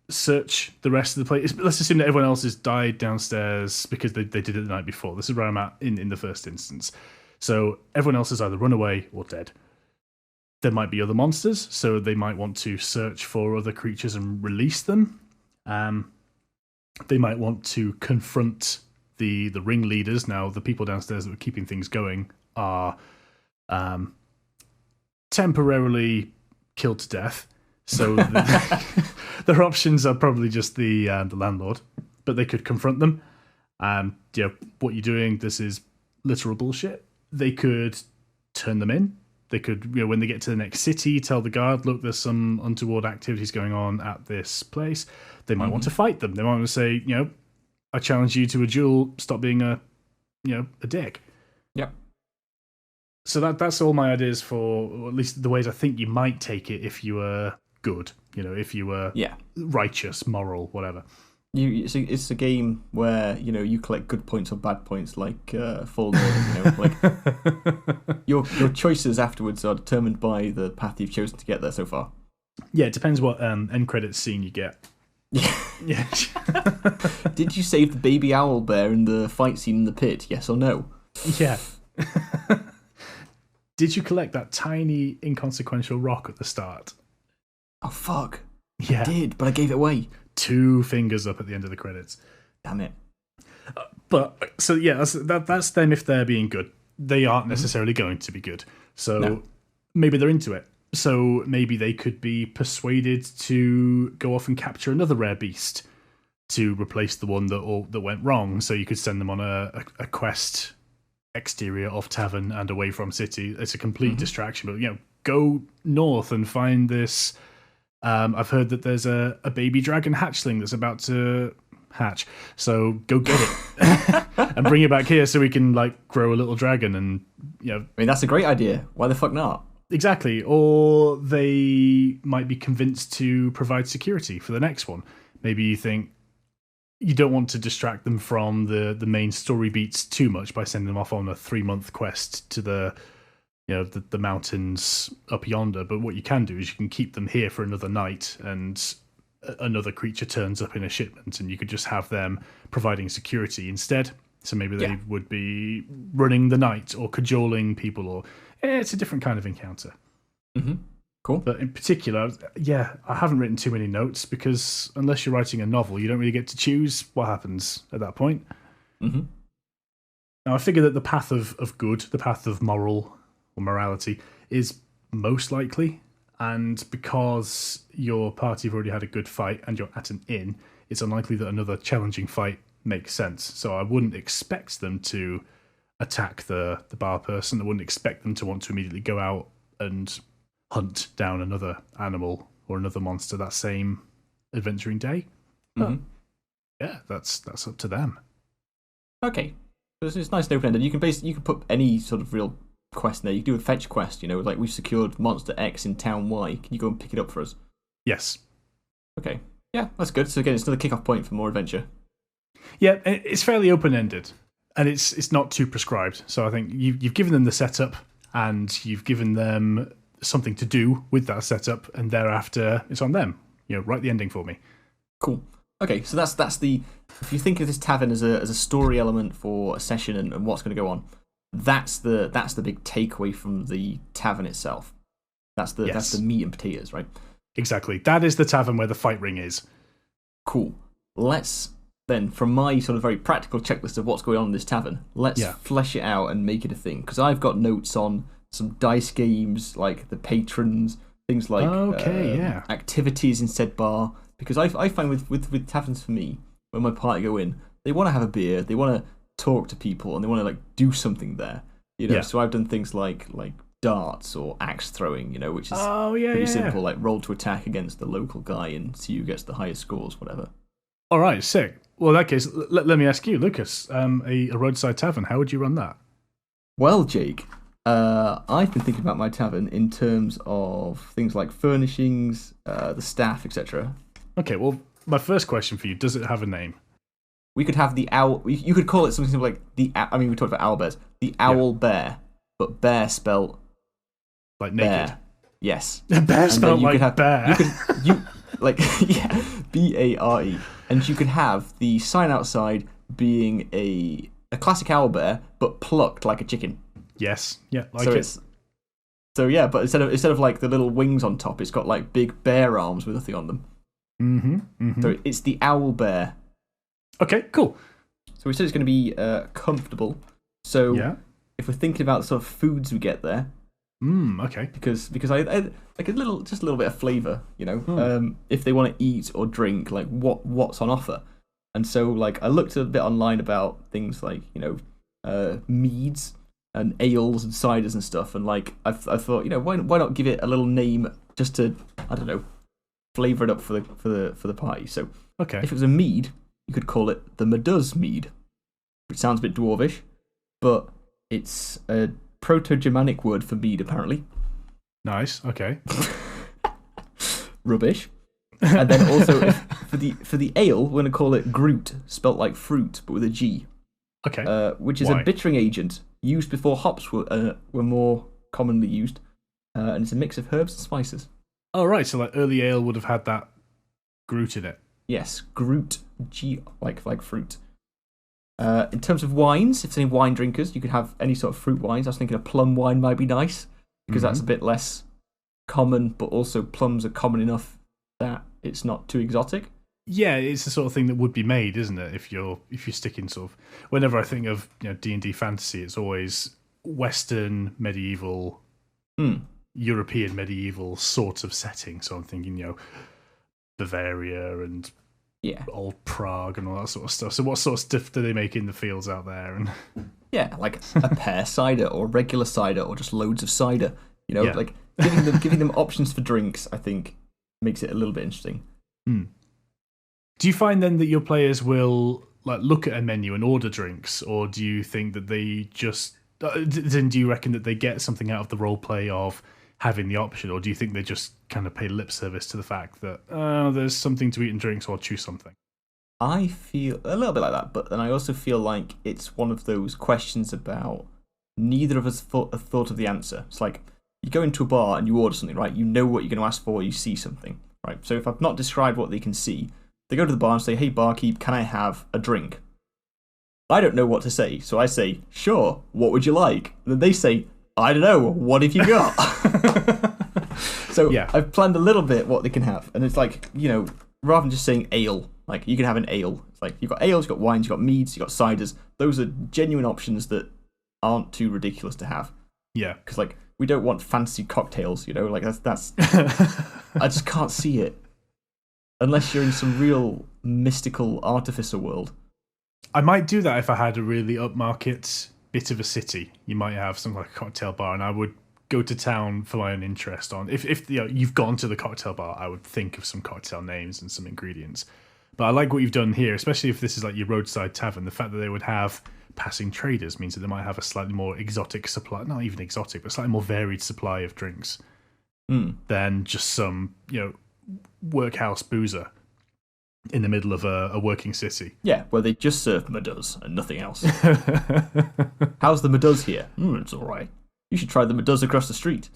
search the rest of the place. Let's assume that everyone else has died downstairs because they did it the night before. This is where I'm at in the first instance. So everyone else has either run away or dead. There might be other monsters, so they might want to search for other creatures and release them. They might want to confront the ringleaders. Now, the people downstairs that were keeping things going are temporarily killed to death. So their options are probably just the landlord, but they could confront them. What you're doing, this is literal bullshit. They could turn them in. They could, when they get to the next city, tell the guard, look, there's some untoward activities going on at this place. They might want to fight them. They might want to say, I challenge you to a duel. Stop being a dick. Yep. So that's all my ideas for, or at least the ways I think you might take it if you were good. If you were righteous, moral, whatever. It's a game where you collect good points or bad points, like Fallen Order. Like your choices afterwards are determined by the path you've chosen to get there so far. Yeah, it depends what end credits scene you get. Yeah. Did you save the baby owl bear in the fight scene in the pit? Yes or no? Yeah. Did you collect that tiny inconsequential rock at the start? Oh fuck! Yeah, I did, but I gave it away. 2 fingers up at the end of the credits. Damn it! But so yeah, that's them if they're being good. They aren't necessarily going to be good. So maybe they're into it. So maybe they could be persuaded to go off and capture another rare beast to replace the one that went wrong. So you could send them on a quest exterior of tavern and away from city. It's a complete distraction, but go north and find this. I've heard that there's a baby dragon hatchling that's about to hatch, so go get it and bring it back here so we can grow a little dragon. And I mean, that's a great idea. Why the fuck not? Exactly. Or they might be convinced to provide security for the next one. Maybe you think you don't want to distract them from the main story beats too much by sending them off on a 3-month quest to the mountains up yonder. But what you can do is you can keep them here for another night, and another creature turns up in a shipment, and you could just have them providing security instead. So maybe they would be running the night or cajoling people, or it's a different kind of encounter. Cool. But in particular, I haven't written too many notes because unless you're writing a novel, you don't really get to choose what happens at that point. Now, I figure that the path of good, the path of moral or morality, is most likely. And because your party have already had a good fight and you're at an inn, it's unlikely that another challenging fight makes sense. So I wouldn't expect them to attack the bar person. I wouldn't expect them to want to immediately go out and hunt down another animal or another monster that same adventuring day. But that's up to them. Okay. It's nice and open-ended. You can put any sort of real quest in there. You can do a fetch quest, like we've secured monster X in town Y. Can you go and pick it up for us? Yes. Okay. Yeah, that's good. So again, it's another kick-off point for more adventure. Yeah, it's fairly open-ended, and it's not too prescribed. So I think you've given them the setup, and you've given them something to do with that setup, and thereafter it's on them. Write the ending for me. Cool. Okay, so that's the. If you think of this tavern as a story element for a session and what's going to go on, that's the big takeaway from the tavern itself. That's the meat and potatoes, right? Exactly. That is the tavern where the fight ring is. Cool. Let's then, from my sort of very practical checklist of what's going on in this tavern, let's flesh it out and make it a thing. Because I've got notes on some dice games, like the patrons, things like activities in said bar. Because I find with taverns for me, when my party go in, they want to have a beer, they want to talk to people, and they want to do something there. So I've done things like darts or axe throwing, which is pretty simple, like roll to attack against the local guy and see who gets the highest scores, whatever. All right, sick. Well, in that case, let me ask you, Lucas, a roadside tavern, how would you run that? Well, Jake, I've been thinking about my tavern in terms of things like furnishings, the staff, etc. Okay, well, my first question for you, does it have a name? We could have the owl. You could call it something like we talked about owlbears. The owl bear, but bear spelled like naked. Bear. Yes. Bear spelled like bear. BARE. And you could have the sign outside being a classic owl bear, but plucked like a chicken. Yes. Yeah. But instead of like the little wings on top, it's got like big bear arms with nothing on them. So it's the owl bear. Okay, cool. So we said it's going to be comfortable. So if we're thinking about the sort of foods we get there, okay. Because I like just a little bit of flavour, if they want to eat or drink, like what's on offer. And so like I looked a bit online about things like meads and ales and ciders and stuff, and like I thought why not give it a little name just to flavour it up for the party. So if it was a mead, you could call it the Meduz mead, which sounds a bit dwarvish, but it's a Proto-Germanic word for mead, apparently. Nice. Okay. Rubbish. And then also for the ale, we're going to call it Groot, spelt like fruit but with a G. Okay. Which is a bittering agent used before hops were more commonly used, and it's a mix of herbs and spices. Oh right, so like early ale would have had that Groot in it. Yes, Groot, G like fruit. In terms of wines, if there's any wine drinkers, you could have any sort of fruit wines. I was thinking a plum wine might be nice, because that's a bit less common, but also plums are common enough that it's not too exotic. Yeah, it's the sort of thing that would be made, isn't it? If you're sticking sort of, whenever I think of D&D fantasy, it's always Western medieval, European medieval sort of setting. So I'm thinking Bavaria and old Prague and all that sort of stuff. So what sort of stuff do they make in the fields out there? And yeah, like a pear cider or regular cider or just loads of cider. Like giving them options for drinks, I think makes it a little bit interesting. Do you find then that your players will like look at a menu and order drinks, or do you think that they just? Then do you reckon that they get something out of the role play of having the option, or do you think they just kind of pay lip service to the fact that there's something to eat and drink, so I'll choose something? I feel a little bit like that, but then I also feel like it's one of those questions about neither of us thought of the answer. It's like you go into a bar and you order something, right? You know what you're going to ask for, you see something, right? So if I've not described what they can see, they go to the bar and say, "Hey, barkeep, can I have a drink?" I don't know what to say, so I say, "Sure, what would you like?" And then they say, "I don't know, what have you got?" So I've planned a little bit what they can have. And it's like, rather than just saying ale, like you can have an ale. It's like you've got ales, you've got wines, you've got meads, you've got ciders. Those are genuine options that aren't too ridiculous to have. Yeah. Because like we don't want fancy cocktails, like that's I just can't see it. Unless you're in some real mystical artificer world. I might do that if I had a really upmarket bit of a city. You might have some like a cocktail bar, and I would go to town for my own interest on. If you've gone to the cocktail bar, I would think of some cocktail names and some ingredients. But I like what you've done here, especially if this is like your roadside tavern. The fact that they would have passing traders means that they might have a slightly more exotic supply, not even exotic, but slightly more varied supply of drinks than just some, workhouse boozer in the middle of a working city. Yeah, where they just serve Maduz and nothing else. How's the Maduz here? It's all right. You should try the Maduz across the street.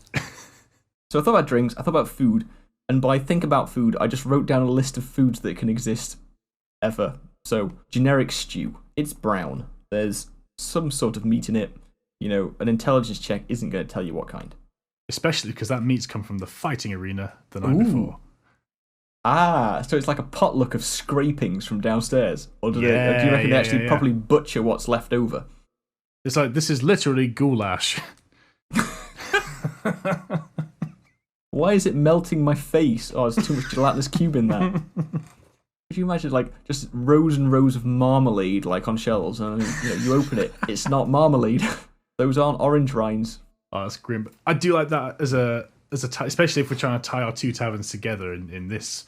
So I thought about drinks, I thought about food, and by think about food, I just wrote down a list of foods that can exist ever. So, generic stew. It's brown. There's some sort of meat in it. An intelligence check isn't going to tell you what kind. Especially because that meat's come from the fighting arena the night before. Ah, so it's like a potluck of scrapings from downstairs? Or do you reckon they actually properly butcher what's left over? It's like, this is literally goulash. Why is it melting my face? Oh, there's too much gelatinous cube in that. Could you imagine, like, just rows and rows of marmalade, like, on shelves, and you open it, it's not marmalade. Those aren't orange rinds. Oh, that's grim. I do like that as a especially if we're trying to tie our two taverns together in this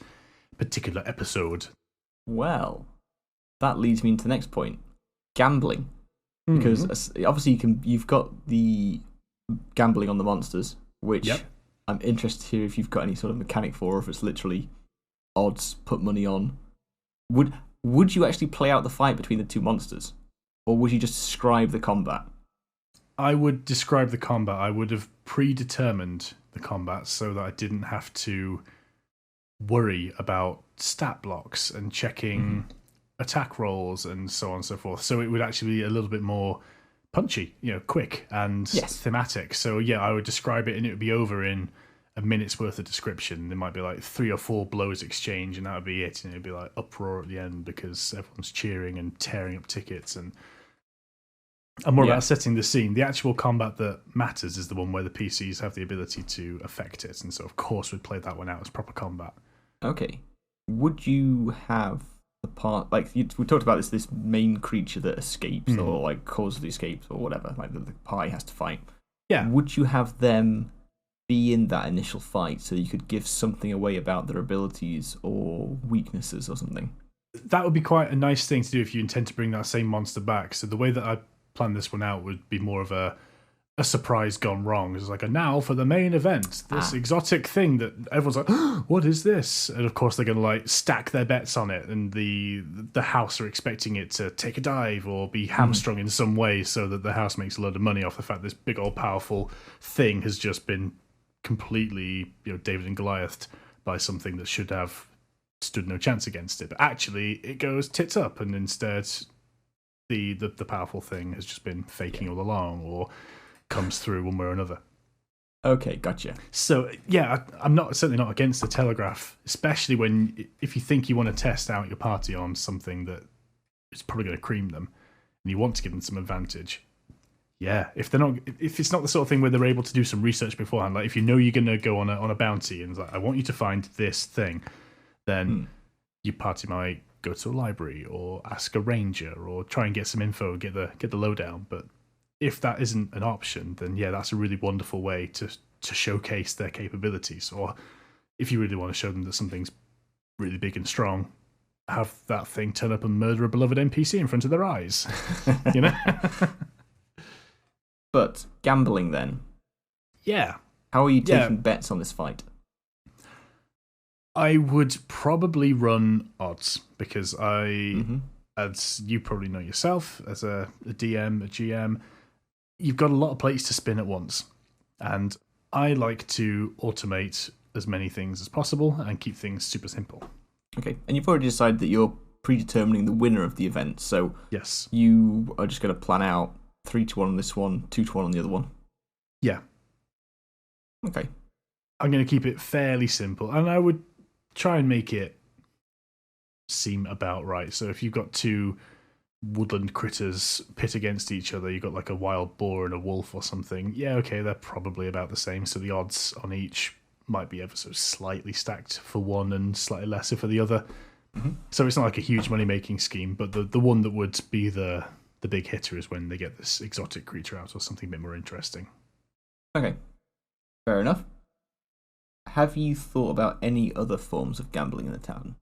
particular episode. Well, that leads me into the next point: gambling. Because obviously you've got the gambling on the monsters, which I'm interested to hear if you've got any sort of mechanic for, or if it's literally odds, put money on. Would you actually play out the fight between the two monsters, or would you just describe the combat? I would describe the combat. I would have predetermined the combat so that I didn't have to worry about stat blocks and checking attack rolls and so on and so forth. So it would actually be a little bit more punchy, quick and thematic. So I would describe it and it would be over in a minute's worth of description. There might be like 3 or 4 blows exchange and that would be it. And it would be like uproar at the end because everyone's cheering and tearing up tickets. And more about setting the scene. The actual combat that matters is the one where the PCs have the ability to affect it. And so, of course, we'd play that one out as proper combat. Okay. Would you have the part, like, we talked about this main creature that escapes or, like, causes the escapes or whatever, like the party has to fight. Yeah. Would you have them be in that initial fight so you could give something away about their abilities or weaknesses or something? That would be quite a nice thing to do if you intend to bring that same monster back. So the way that I plan this one out would be more of a surprise gone wrong. It's like now for the main event, this exotic thing that everyone's like, oh, what is this? And of course they're going to like stack their bets on it, and the house are expecting it to take a dive or be hamstrung in some way so that the house makes a load of money off the fact this big old powerful thing has just been completely David and Goliathed by something that should have stood no chance against it. But actually it goes tits up, and instead the powerful thing has just been faking all along, or comes through one way or another. Okay, gotcha. So yeah, I'm certainly not against the telegraph, especially if you think you want to test out your party on something that is probably going to cream them, and you want to give them some advantage. Yeah, if it's not the sort of thing where they're able to do some research beforehand, like if you know you're going to go on a bounty and it's like, I want you to find this thing, then your party might go to a library or ask a ranger or try and get some info, get the lowdown. But if that isn't an option, then yeah, that's a really wonderful way to showcase their capabilities. Or if you really want to show them that something's really big and strong, have that thing turn up and murder a beloved NPC in front of their eyes. You know? But gambling then? Yeah. How are you taking bets on this fight? I would probably run odds because as you probably know yourself, as a DM, a GM, you've got a lot of plates to spin at once. And I like to automate as many things as possible and keep things super simple. Okay, and you've already decided that you're predetermining the winner of the event, so yes, you are just going to plan out 3-1 on this one, 2-1 on the other one. Yeah. Okay. I'm going to keep it fairly simple, and I would try and make it seem about right. So if you've got two woodland critters pit against each other, you've got like a wild boar and a wolf or something. Yeah, okay, they're probably about the same, so the odds on each might be ever so slightly stacked for one and slightly lesser for the other. Mm-hmm. So it's not like a huge money-making scheme, but the one that would be the big hitter is when they get this exotic creature out or something a bit more interesting. Okay, fair enough. Have you thought about any other forms of gambling in the tavern?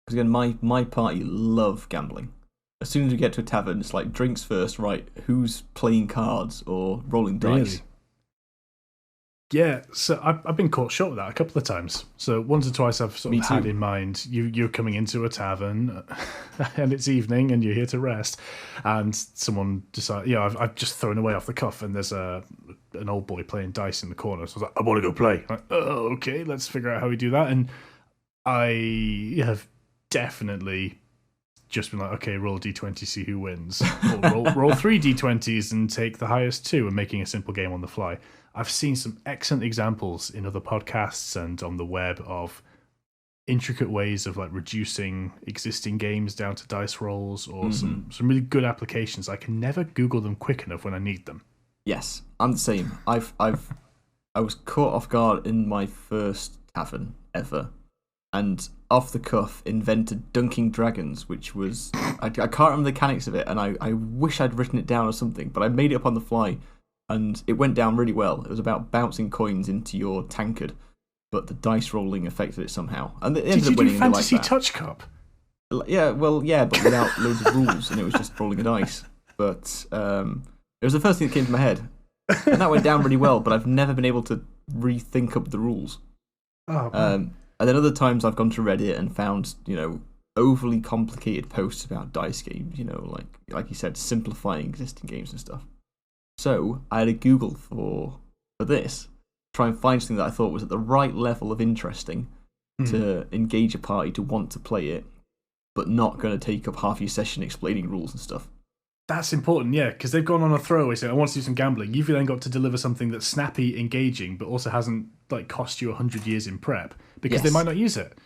Because again, my party love gambling. As soon as we get to a tavern, it's like drinks first, right? Who's playing cards or rolling dice? Really? Yeah, so I've been caught short with that a couple of times. So once or twice I've sort of had in mind, you're coming into a tavern and it's evening and you're here to rest, and someone decides, I've just thrown away off the cuff and there's an old boy playing dice in the corner. So I was like, I want to go play. I'm like, oh, okay, let's figure out how we do that. And I have definitely just been like, okay, roll a d20, see who wins. Or roll 3 d20s and take the highest 2 and making a simple game on the fly. I've seen some excellent examples in other podcasts and on the web of intricate ways of like reducing existing games down to dice rolls or some really good applications. I can never Google them quick enough when I need them. Yes, I'm the same. I was caught off guard in my first tavern ever, and off the cuff invented Dunking Dragons, which was I can't remember the mechanics of it, and I wish I'd written it down or something, but I made it up on the fly. And it went down really well. It was about bouncing coins into your tankard, but the dice rolling affected it somehow. And it ended up winning. Did you do Fantasy Touch Cup? Yeah, but without loads of rules, and it was just rolling a dice. But it was the first thing that came to my head, and that went down really well. But I've never been able to rethink up the rules. Oh. And then other times I've gone to Reddit and found overly complicated posts about dice games. Like you said, simplifying existing games and stuff. So I had a Google for this, try and find something that I thought was at the right level of interesting to engage a party to want to play it, but not going to take up half your session explaining rules and stuff. That's important, yeah, because they've gone on a throwaway saying, I want to do some gambling. You've then got to deliver something that's snappy, engaging, but also hasn't cost you 100 years in prep, because they might not use it.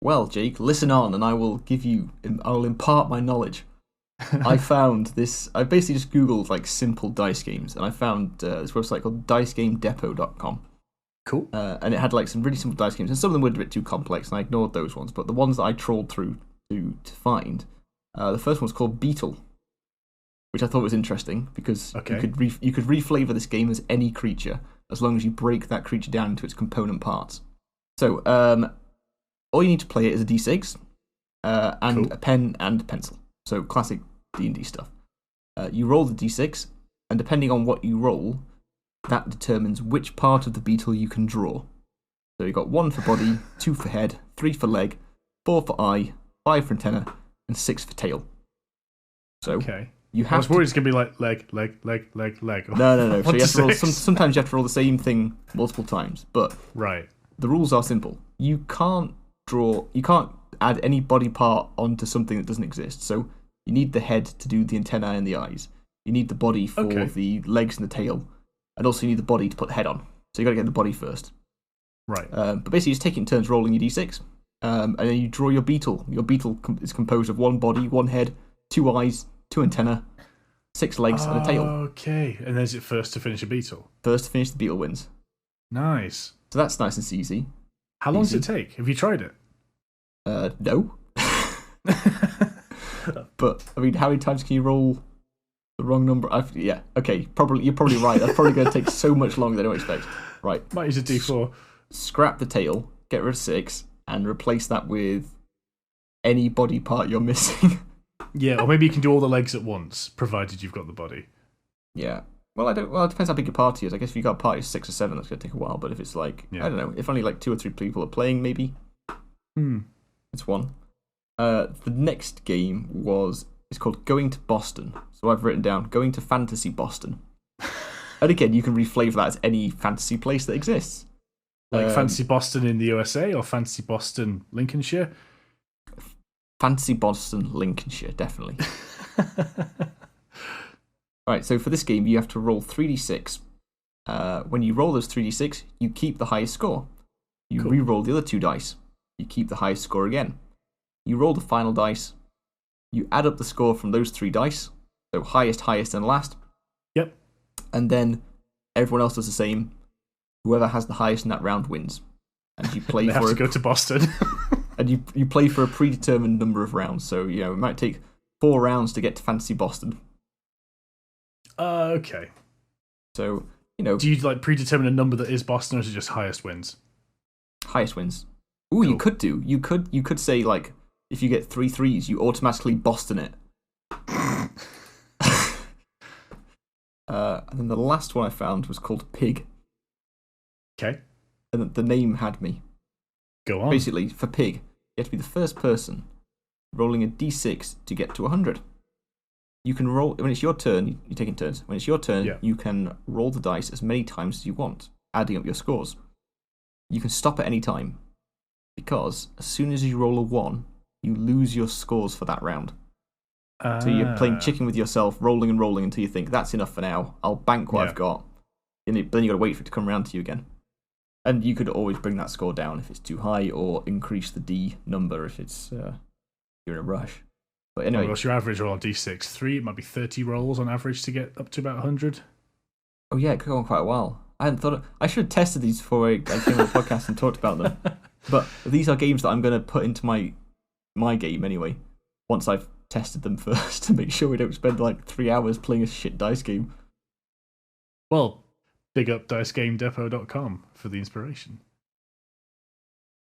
Well, Jake, listen on, and I'll impart my knowledge. I found this. I basically just Googled simple dice games, and I found this website called dicegamedepot.com. Cool. And it had some really simple dice games, and some of them were a bit too complex, and I ignored those ones. But the ones that I trawled through to find, the first one was called Beetle, which I thought was interesting because you could reflavor this game as any creature as long as you break that creature down into its component parts. So all you need to play it is a d6 and a pen and pencil. So classic D&D stuff. You roll the d6, and depending on what you roll, that determines which part of the beetle you can draw. So you've got 1 for body, 2 for head, 3 for leg, 4 for eye, 5 for antenna, and 6 for tail. So you have I was worried it's going to be like leg. No. So you have to roll, sometimes you have to roll the same thing multiple times, but the rules are simple. You can't add any body part onto something that doesn't exist. So you need the head to do the antennae and the eyes. You need the body for the legs and the tail. And also you need the body to put the head on. So you got to get the body first. Right. But basically, you just take it in turns rolling your d6. And then you draw your beetle. Your beetle is composed of 1 body, 1 head, 2 eyes, 2 antennae, 6 legs, and a tail. Okay. And then is it first to finish a beetle? First to finish the beetle wins. Nice. So that's nice and easy. How long does it take? Have you tried it? No. But, I mean, how many times can you roll the wrong number? Yeah, okay. You're probably right. That's probably going to take so much longer than I don't expect. Right. Might use a d4. Scrap the tail, get rid of 6, and replace that with any body part you're missing. Yeah, or maybe you can do all the legs at once, provided you've got the body. Yeah. Well, it depends how big your party is. I guess if you've got a party of 6 or 7, that's going to take a while. But if it's like, I don't know, if only like 2 or 3 people are playing, maybe. It's 1. The next game it's called Going to Boston. So I've written down Going to Fantasy Boston. And again, you can reflavor that as any fantasy place that exists. Like Fantasy Boston in the USA or Fantasy Boston, Lincolnshire? Fantasy Boston, Lincolnshire, definitely. Alright, so for this game, you have to roll 3d6. When you roll those 3d6, you keep the highest score. You re-roll the other 2 dice. You keep the highest score again. You roll the final dice. You add up the score from those 3 dice. So highest, and last. Yep. And then everyone else does the same. Whoever has the highest in that round wins. And you play they have to go to Boston. And you play for a predetermined number of rounds. So, it might take 4 rounds to get to Fantasy Boston. Okay. So, do you predetermine a number that is Boston, or is it just highest wins? Highest wins. Ooh, cool. You could say, if you get 3 threes, you automatically Boston it. And then the last one I found was called Pig. Okay. And the name had me. Go on. Basically, for Pig, you have to be the first person rolling a d6 to get to 100. You can roll, when it's your turn, you're taking turns. When it's your turn, you can roll the dice as many times as you want, adding up your scores. You can stop at any time, because as soon as you roll a 1, you lose your scores for that round. So you're playing chicken with yourself, rolling and rolling until you think, that's enough for now, I'll bank what I've got. And then you've got to wait for it to come around to you again. And you could always bring that score down if it's too high, or increase the D number if it's you're in a rush. But anyway, what's your average roll on D6? 3? It might be 30 rolls on average to get up to about 100. Oh yeah, it could go on quite a while. I hadn't thought I should have tested these before I came on the podcast and talked about them. But these are games that I'm going to put into my game anyway. Once I've tested them first to make sure we don't spend 3 hours playing a shit dice game. Well, big up dicegamedepot.com for the inspiration.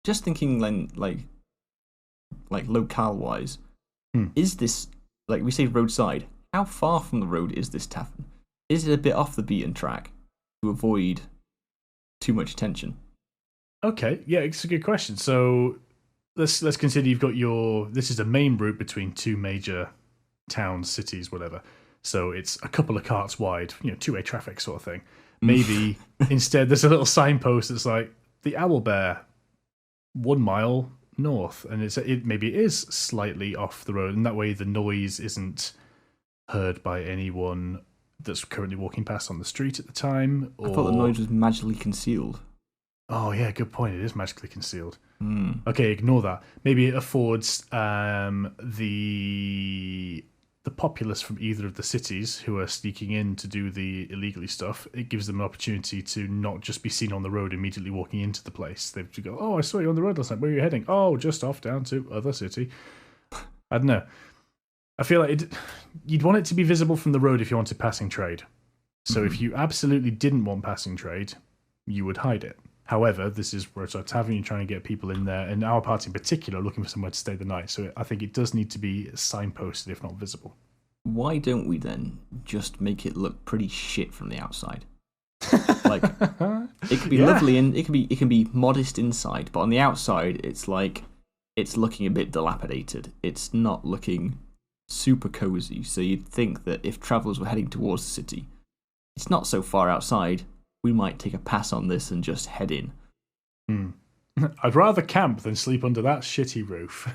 Just thinking, locale wise, is this, we say roadside? How far from the road is this tavern? Is it a bit off the beaten track to avoid too much attention? Okay, yeah, it's a good question. So let's consider you've got this is a main route between 2 major towns, cities, whatever. So it's a couple of carts wide, 2-way traffic sort of thing. Maybe instead there's a little signpost that's like the Owl Bear, 1 mile north, and maybe it is slightly off the road, and that way the noise isn't heard by anyone that's currently walking past on the street at the time. I thought the noise was magically concealed. Oh yeah, good point. It is magically concealed. Okay, ignore that. Maybe it affords the populace from either of the cities who are sneaking in to do the illegally stuff. It gives them an opportunity to not just be seen on the road immediately walking into the place. They have to go, oh, I saw you on the road last night. Where are you heading? Oh, just off down to other city. I don't know. I feel like you'd want it to be visible from the road if you wanted passing trade. So if you absolutely didn't want passing trade, you would hide it. However, this is Roadside Tavern, you're trying to get people in there, and our party in particular are looking for somewhere to stay the night, so I think it does need to be signposted, if not visible. Why don't we then just make it look pretty shit from the outside? It could be lovely, and it can be modest inside, but on the outside, it's looking a bit dilapidated. It's not looking super cozy, so you'd think that if travellers were heading towards the city, it's not so far outside, we might take a pass on this and just head in. I'd rather camp than sleep under that shitty roof.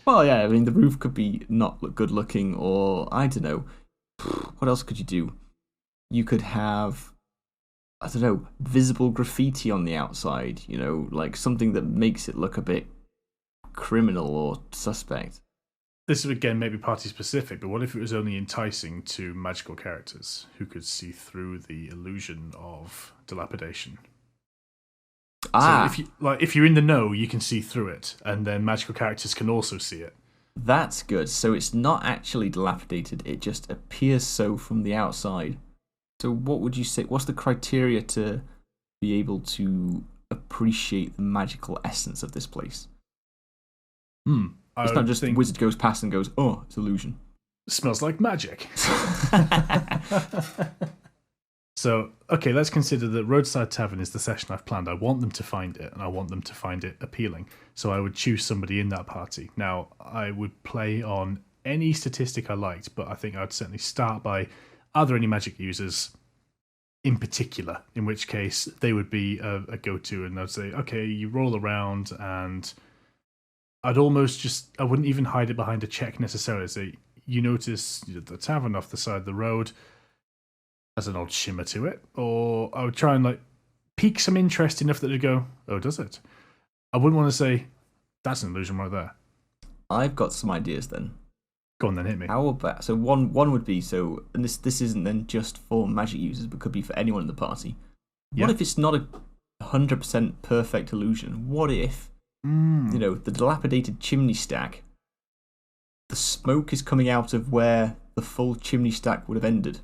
Well, yeah, I mean, the roof could be not look good looking, or I don't know. What else could you do? You could have I don't know, visible graffiti on the outside, you know, like something that makes it look a bit criminal or suspect. This is, again, maybe party specific, but what if it was only enticing to magical characters who could see through the illusion of dilapidation? So if you're in the know, you can see through it, and then magical characters can also see it. That's good. So it's not actually dilapidated, it just appears so from the outside. So what would you say, what's the criteria to be able to appreciate the magical essence of this place? It's not just the wizard goes past and goes, oh, it's illusion. It smells like magic. So, okay, let's consider that Roadside Tavern is the session I've planned. I want them to find it, and I want them to find it appealing. So I would choose somebody in that party. Now, I would play on any statistic I liked, but I think I'd certainly start by, are there any magic users in particular? In which case, they would be a go-to, and I'd say, okay, you roll around, and I'd almost just, I wouldn't even hide it behind a check necessarily. I'd say, you notice the tavern off the side of the road has an odd shimmer to it, or I would try and like pique some interest enough that it'd go, oh, does it? I wouldn't want to say, that's an illusion right there. I've got some ideas then. Go on then, hit me. How about, so one would be, so, and this isn't then just for magic users, but could be for anyone in the party. What if it's not a 100% perfect illusion? What if, you know, the dilapidated chimney stack, the smoke is coming out of where the full chimney stack would have ended,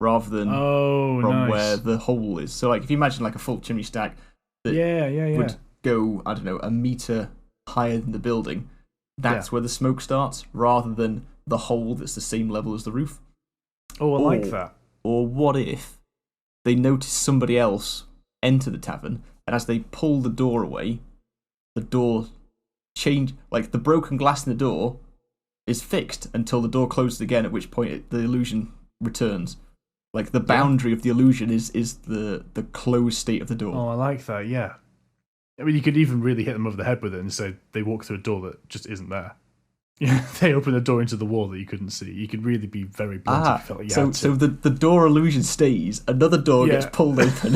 rather than from where the hole is. So, like, if you imagine like a full chimney stack that would go, I don't know, a meter higher than the building, that's where the smoke starts, rather than the hole that's the same level as the roof. Oh, I like that. Or what if they notice somebody else enter the tavern, and as they pull the door away, the door like the broken glass in the door is fixed until the door closes again, at which point the illusion returns. Like the boundary of the illusion is the closed state of the door. Oh, I like that, yeah. I mean, you could even really hit them over the head with it and say they walk through a door that just isn't there. Yeah, they open a door into the wall that you couldn't see. You could really be very blunt if you felt like you had to. So the door illusion stays, another door gets pulled open.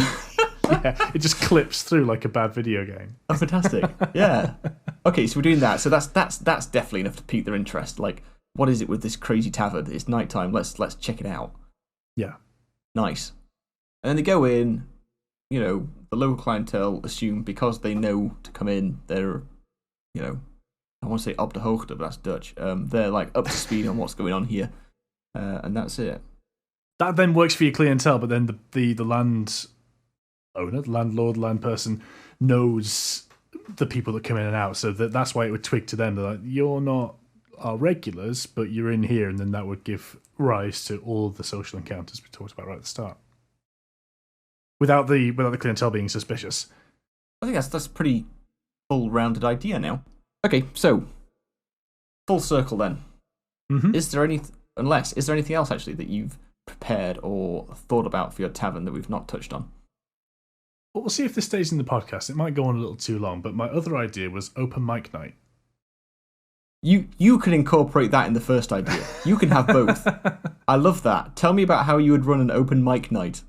Yeah, it just clips through like a bad video game. Oh, fantastic. Yeah. Okay, so we're doing that. So that's definitely enough to pique their interest. Like, what is it with this crazy tavern? It's nighttime. Let's check it out. Yeah. Nice. And then they go in, you know, the local clientele assume because they know to come in, they're, you know, I want to say op de hoogte, but that's Dutch. They're like up to speed on what's going on here. And that's it. That then works for your clientele, but then the land owner, the landlord, land person knows the people that come in and out, so that's why it would twig to them. They're like, you're not our regulars, but you're in here, and then that would give rise to all the social encounters we talked about right at the start. Without the clientele being suspicious. I think that's a pretty full-rounded idea now. Okay, so full circle then. Mm-hmm. Is there anything else actually that you've prepared or thought about for your tavern that we've not touched on? Well, we'll see if this stays in the podcast. It might go on a little too long, but my other idea was open mic night. You can incorporate that in the first idea. You can have both. I love that. Tell me about how you would run an open mic night.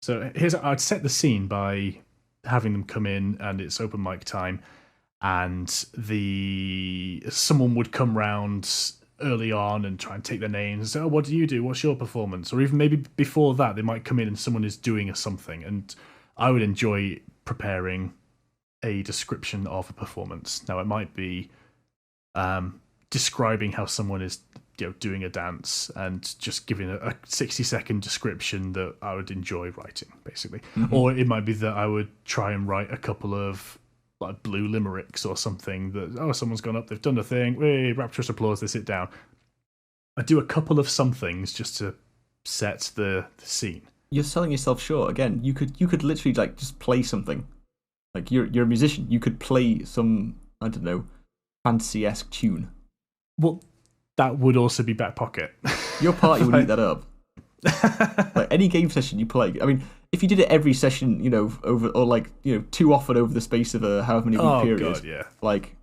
So I'd set the scene by having them come in, and it's open mic time, and someone would come round early on and try and take their names and say, oh, what do you do? What's your performance? Or even maybe before that, they might come in and someone is doing something, and I would enjoy preparing a description of a performance. Now, it might be describing how someone is doing a dance and just giving a 60-second description that I would enjoy writing, basically. Mm-hmm. Or it might be that I would try and write a couple of like blue limericks or something that, someone's gone up, they've done a thing, hey, rapturous applause, they sit down. I do a couple of some things just to set the scene. You're selling yourself short. Again, you could literally like just play something. Like you're a musician. You could play some, I don't know, fantasy-esque tune. Well, that would also be back pocket. Your party would eat that up. Like any game session you play. I mean, if you did it every session, too often over the space of a however many week period, God, yeah. Like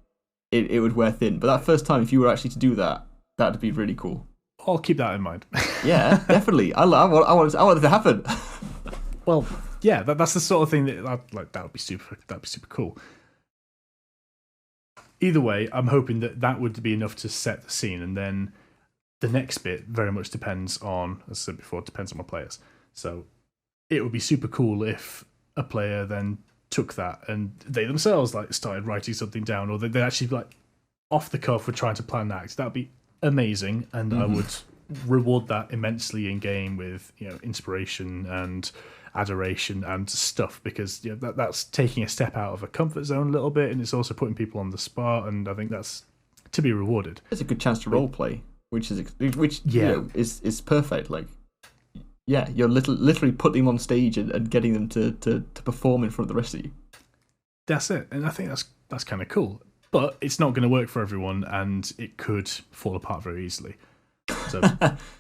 it would wear thin. But that first time, if you were actually to do that, that'd be really cool. I'll keep that in mind. Yeah, definitely. I want it to happen. Well, yeah, that's the sort of thing that would be super. That'd be super cool. Either way, I'm hoping that would be enough to set the scene, and then the next bit very much depends on, as I said before, depends on my players. So it would be super cool if a player then took that and they themselves like started writing something down, or they actually like off the cuff were trying to plan an act. That'd be amazing, and I would reward that immensely in game with inspiration and adoration and stuff, because that's taking a step out of a comfort zone a little bit, and it's also putting people on the spot, and I think that's to be rewarded. It's a good chance to role play, which is perfect. Like, yeah, you're literally putting them on stage and getting them to perform in front of the rest of you. That's it, and I think that's kind of cool. But it's not going to work for everyone, and it could fall apart very easily. So,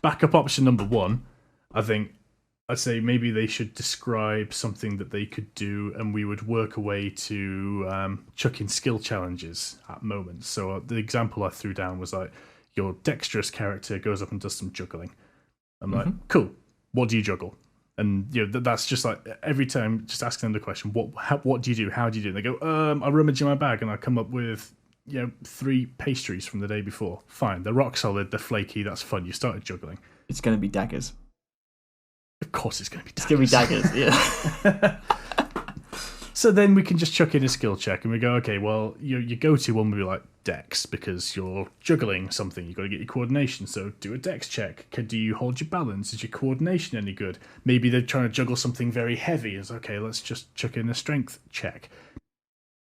backup option number one, I'd say maybe they should describe something that they could do, and we would work a way to chuck in skill challenges at moments. So the example I threw down was like, your dexterous character goes up and does some juggling. I'm like, cool, what do you juggle? And that's just like every time, just asking them the question, what do you do? How do you do? And they go, I rummage in my bag and I come up with 3 pastries from the day before. Fine, they're rock solid, they're flaky, that's fun. You started juggling. It's going to be daggers. Of course it's going to be daggers. It's going to be daggers, yeah. So then we can just chuck in a skill check and we go, okay, well, your go-to one would be like dex, because you're juggling something. You've got to get your coordination, so do a dex check. Do you hold your balance? Is your coordination any good? Maybe they're trying to juggle something very heavy. It's okay, let's just chuck in a strength check.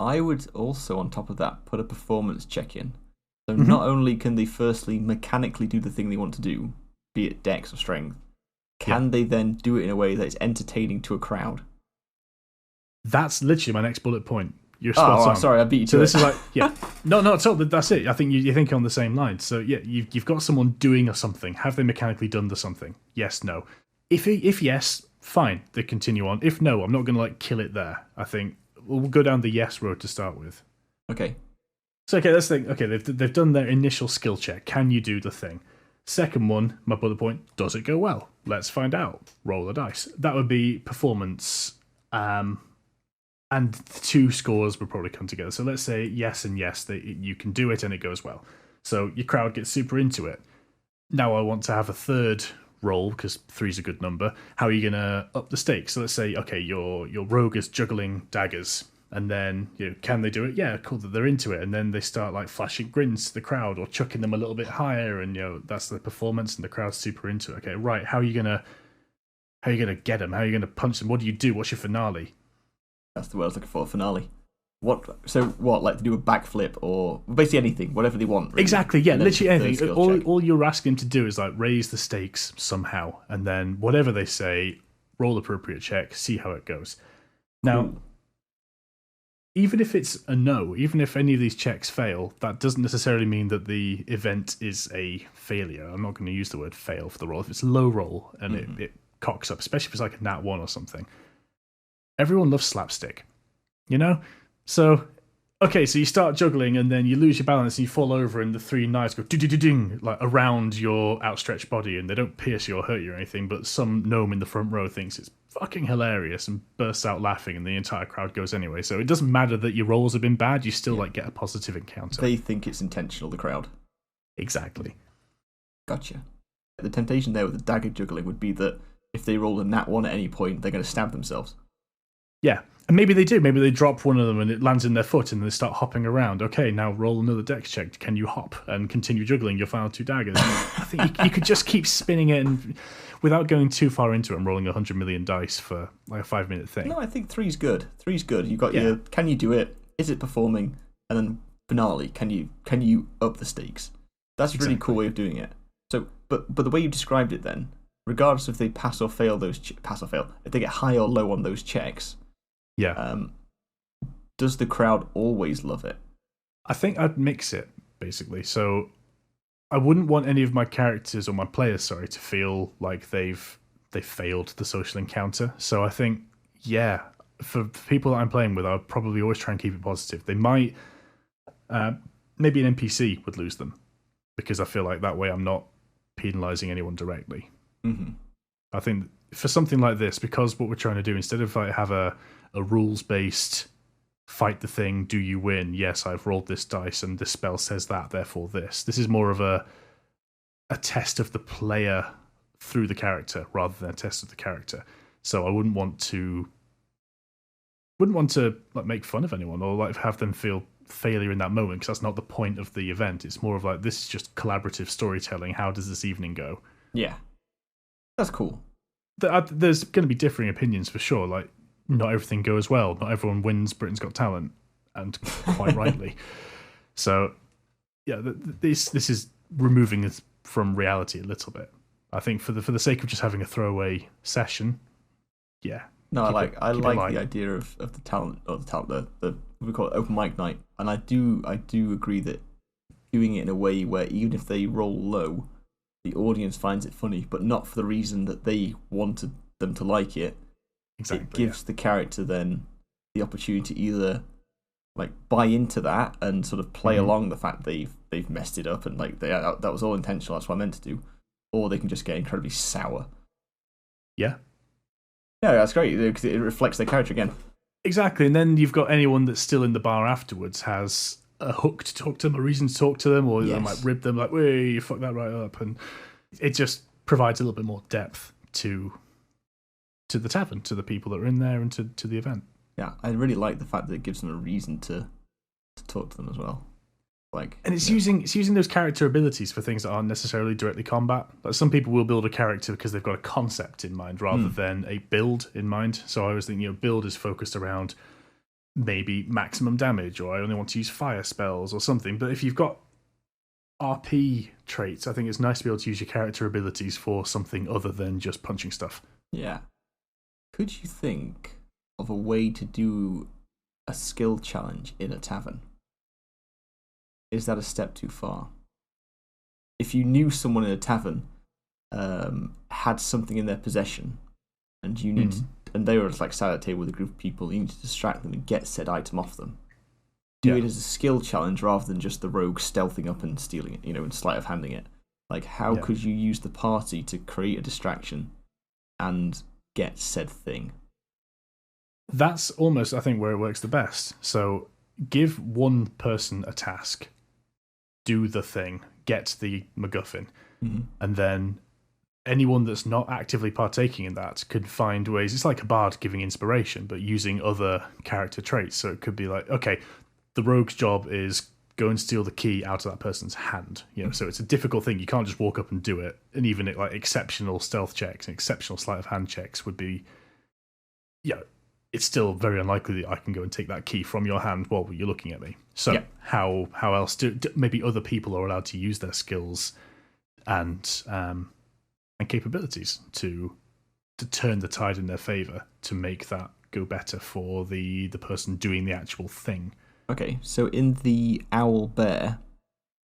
I would also, on top of that, put a performance check in. So not only can they firstly mechanically do the thing they want to do, be it dex or strength, can they then do it in a way that is entertaining to a crowd? That's literally my next bullet point. You're spot on. Sorry, I beat you to so it. This is like, no, it's all, that's it. I think you're thinking on the same line. So yeah, you've got someone doing something. Have they mechanically done the something? Yes, no. If yes, fine, they continue on. If no, I'm not going to like kill it there. I think we'll go down the yes road to start with. Okay. So okay, let's think. Okay, they've done their initial skill check. Can you do the thing? Second one, my bullet point, does it go well? Let's find out. Roll the dice. That would be performance. And the 2 scores would probably come together. So let's say yes and yes, that you can do it and it goes well. So your crowd gets super into it. Now I want to have a third roll, because 3 is a good number. How are you going to up the stakes? So let's say, okay, your rogue is juggling daggers. And then, can they do it? Yeah, cool, that they're into it. And then they start like flashing grins to the crowd or chucking them a little bit higher. And, that's the performance and the crowd's super into it. Okay, right, how are you going to get them? How are you going to punch them? What do you do? What's your finale? That's the word I was looking for, finale. Like to do a backflip or basically anything, whatever they want. Really. Exactly, yeah, literally anything. All you're asking them to do is like raise the stakes somehow, and then whatever they say, roll appropriate check, see how it goes. Now, even if it's a no, even if any of these checks fail, that doesn't necessarily mean that the event is a failure. I'm not going to use the word fail for the roll. If it's a low roll and it cocks up, especially if it's like a nat 1 or something, everyone loves slapstick, So, okay, so you start juggling and then you lose your balance and you fall over and the 3 knives go ding like around your outstretched body, and they don't pierce you or hurt you or anything, but some gnome in the front row thinks it's fucking hilarious and bursts out laughing, and the entire crowd goes anyway. So it doesn't matter that your rolls have been bad, you still get a positive encounter. They think it's intentional, the crowd. Exactly. Gotcha. The temptation there with the dagger juggling would be that if they roll a nat 1 at any point, they're going to stab themselves. Yeah, and maybe they do. Maybe they drop one of them and it lands in their foot and they start hopping around. Okay, now roll another dex check. Can you hop and continue juggling your final 2 daggers? I think you could just keep spinning it and without going too far into it and rolling 100 million dice for like a 5-minute thing. No, I think 3's good. 3's good. You've got your, can you do it? Is it performing? And then finale, can you up the stakes? That's a really cool way of doing it. So, but the way you described it then, regardless if they pass or fail if they get high or low on those checks, does the crowd always love it? I think I'd mix it, basically. So I wouldn't want any of my characters or my players, to feel like they've failed the social encounter. So I think, for people that I'm playing with, I'll probably always try and keep it positive. They might, maybe an NPC would lose them, because I feel like that way I'm not penalising anyone directly. Mm-hmm. I think for something like this, because what we're trying to do, instead of like have a rules-based fight the thing, do you win? Yes, I've rolled this dice and this spell says that, therefore this. This is more of a test of the player through the character rather than a test of the character. So I wouldn't want to like make fun of anyone or like have them feel failure in that moment, because that's not the point of the event. It's more of like, this is just collaborative storytelling. How does this evening go? Yeah, that's cool. There's going to be differing opinions for sure. Like, not everything goes well. Not everyone wins Britain's Got Talent, and quite rightly. So, yeah, this is removing it from reality a little bit. I think for the sake of just having a throwaway session, yeah. No, I like the idea of the talent, or the we call it open mic night, and I do agree that doing it in a way where even if they roll low, the audience finds it funny, but not for the reason that they wanted them to like it. Exactly, it gives the character then the opportunity to either like buy into that and sort of play along the fact they've messed it up and like that was all intentional. That's what I meant to do, or they can just get incredibly sour. Yeah. Yeah, that's great because it reflects their character again. Exactly, and then you've got anyone that's still in the bar afterwards has a hook to talk to them, a reason to talk to them, or they might rib them like, "Wait, you fucked that right up," and it just provides a little bit more depth to the tavern, to the people that are in there, and to the event. Yeah, I really like the fact that it gives them a reason to talk to them as well. Like, and it's using those character abilities for things that aren't necessarily directly combat. Like, some people will build a character because they've got a concept in mind rather than a build in mind. So I was thinking, build is focused around maybe maximum damage, or I only want to use fire spells or something. But if you've got RP traits, I think it's nice to be able to use your character abilities for something other than just punching stuff. Yeah. Could you think of a way to do a skill challenge in a tavern? Is that a step too far? If you knew someone in a tavern had something in their possession, and you need and they were like sat at a table with a group of people, you need to distract them and get said item off them. Do it as a skill challenge rather than just the rogue stealthing up and stealing it, and sleight of handing it. Like, how could you use the party to create a distraction and get said thing? That's almost, I think, where it works the best. So give one person a task, do the thing, get the MacGuffin, and then anyone that's not actively partaking in that could find ways. It's like a bard giving inspiration, but using other character traits. So it could be like, okay, the rogue's job is go and steal the key out of that person's hand. So it's a difficult thing. You can't just walk up and do it. And even like exceptional stealth checks and exceptional sleight of hand checks would be, it's still very unlikely that I can go and take that key from your hand while you're looking at me. So how else do maybe other people are allowed to use their skills and capabilities to turn the tide in their favor, to make that go better for the person doing the actual thing. Okay, so in the owl bear,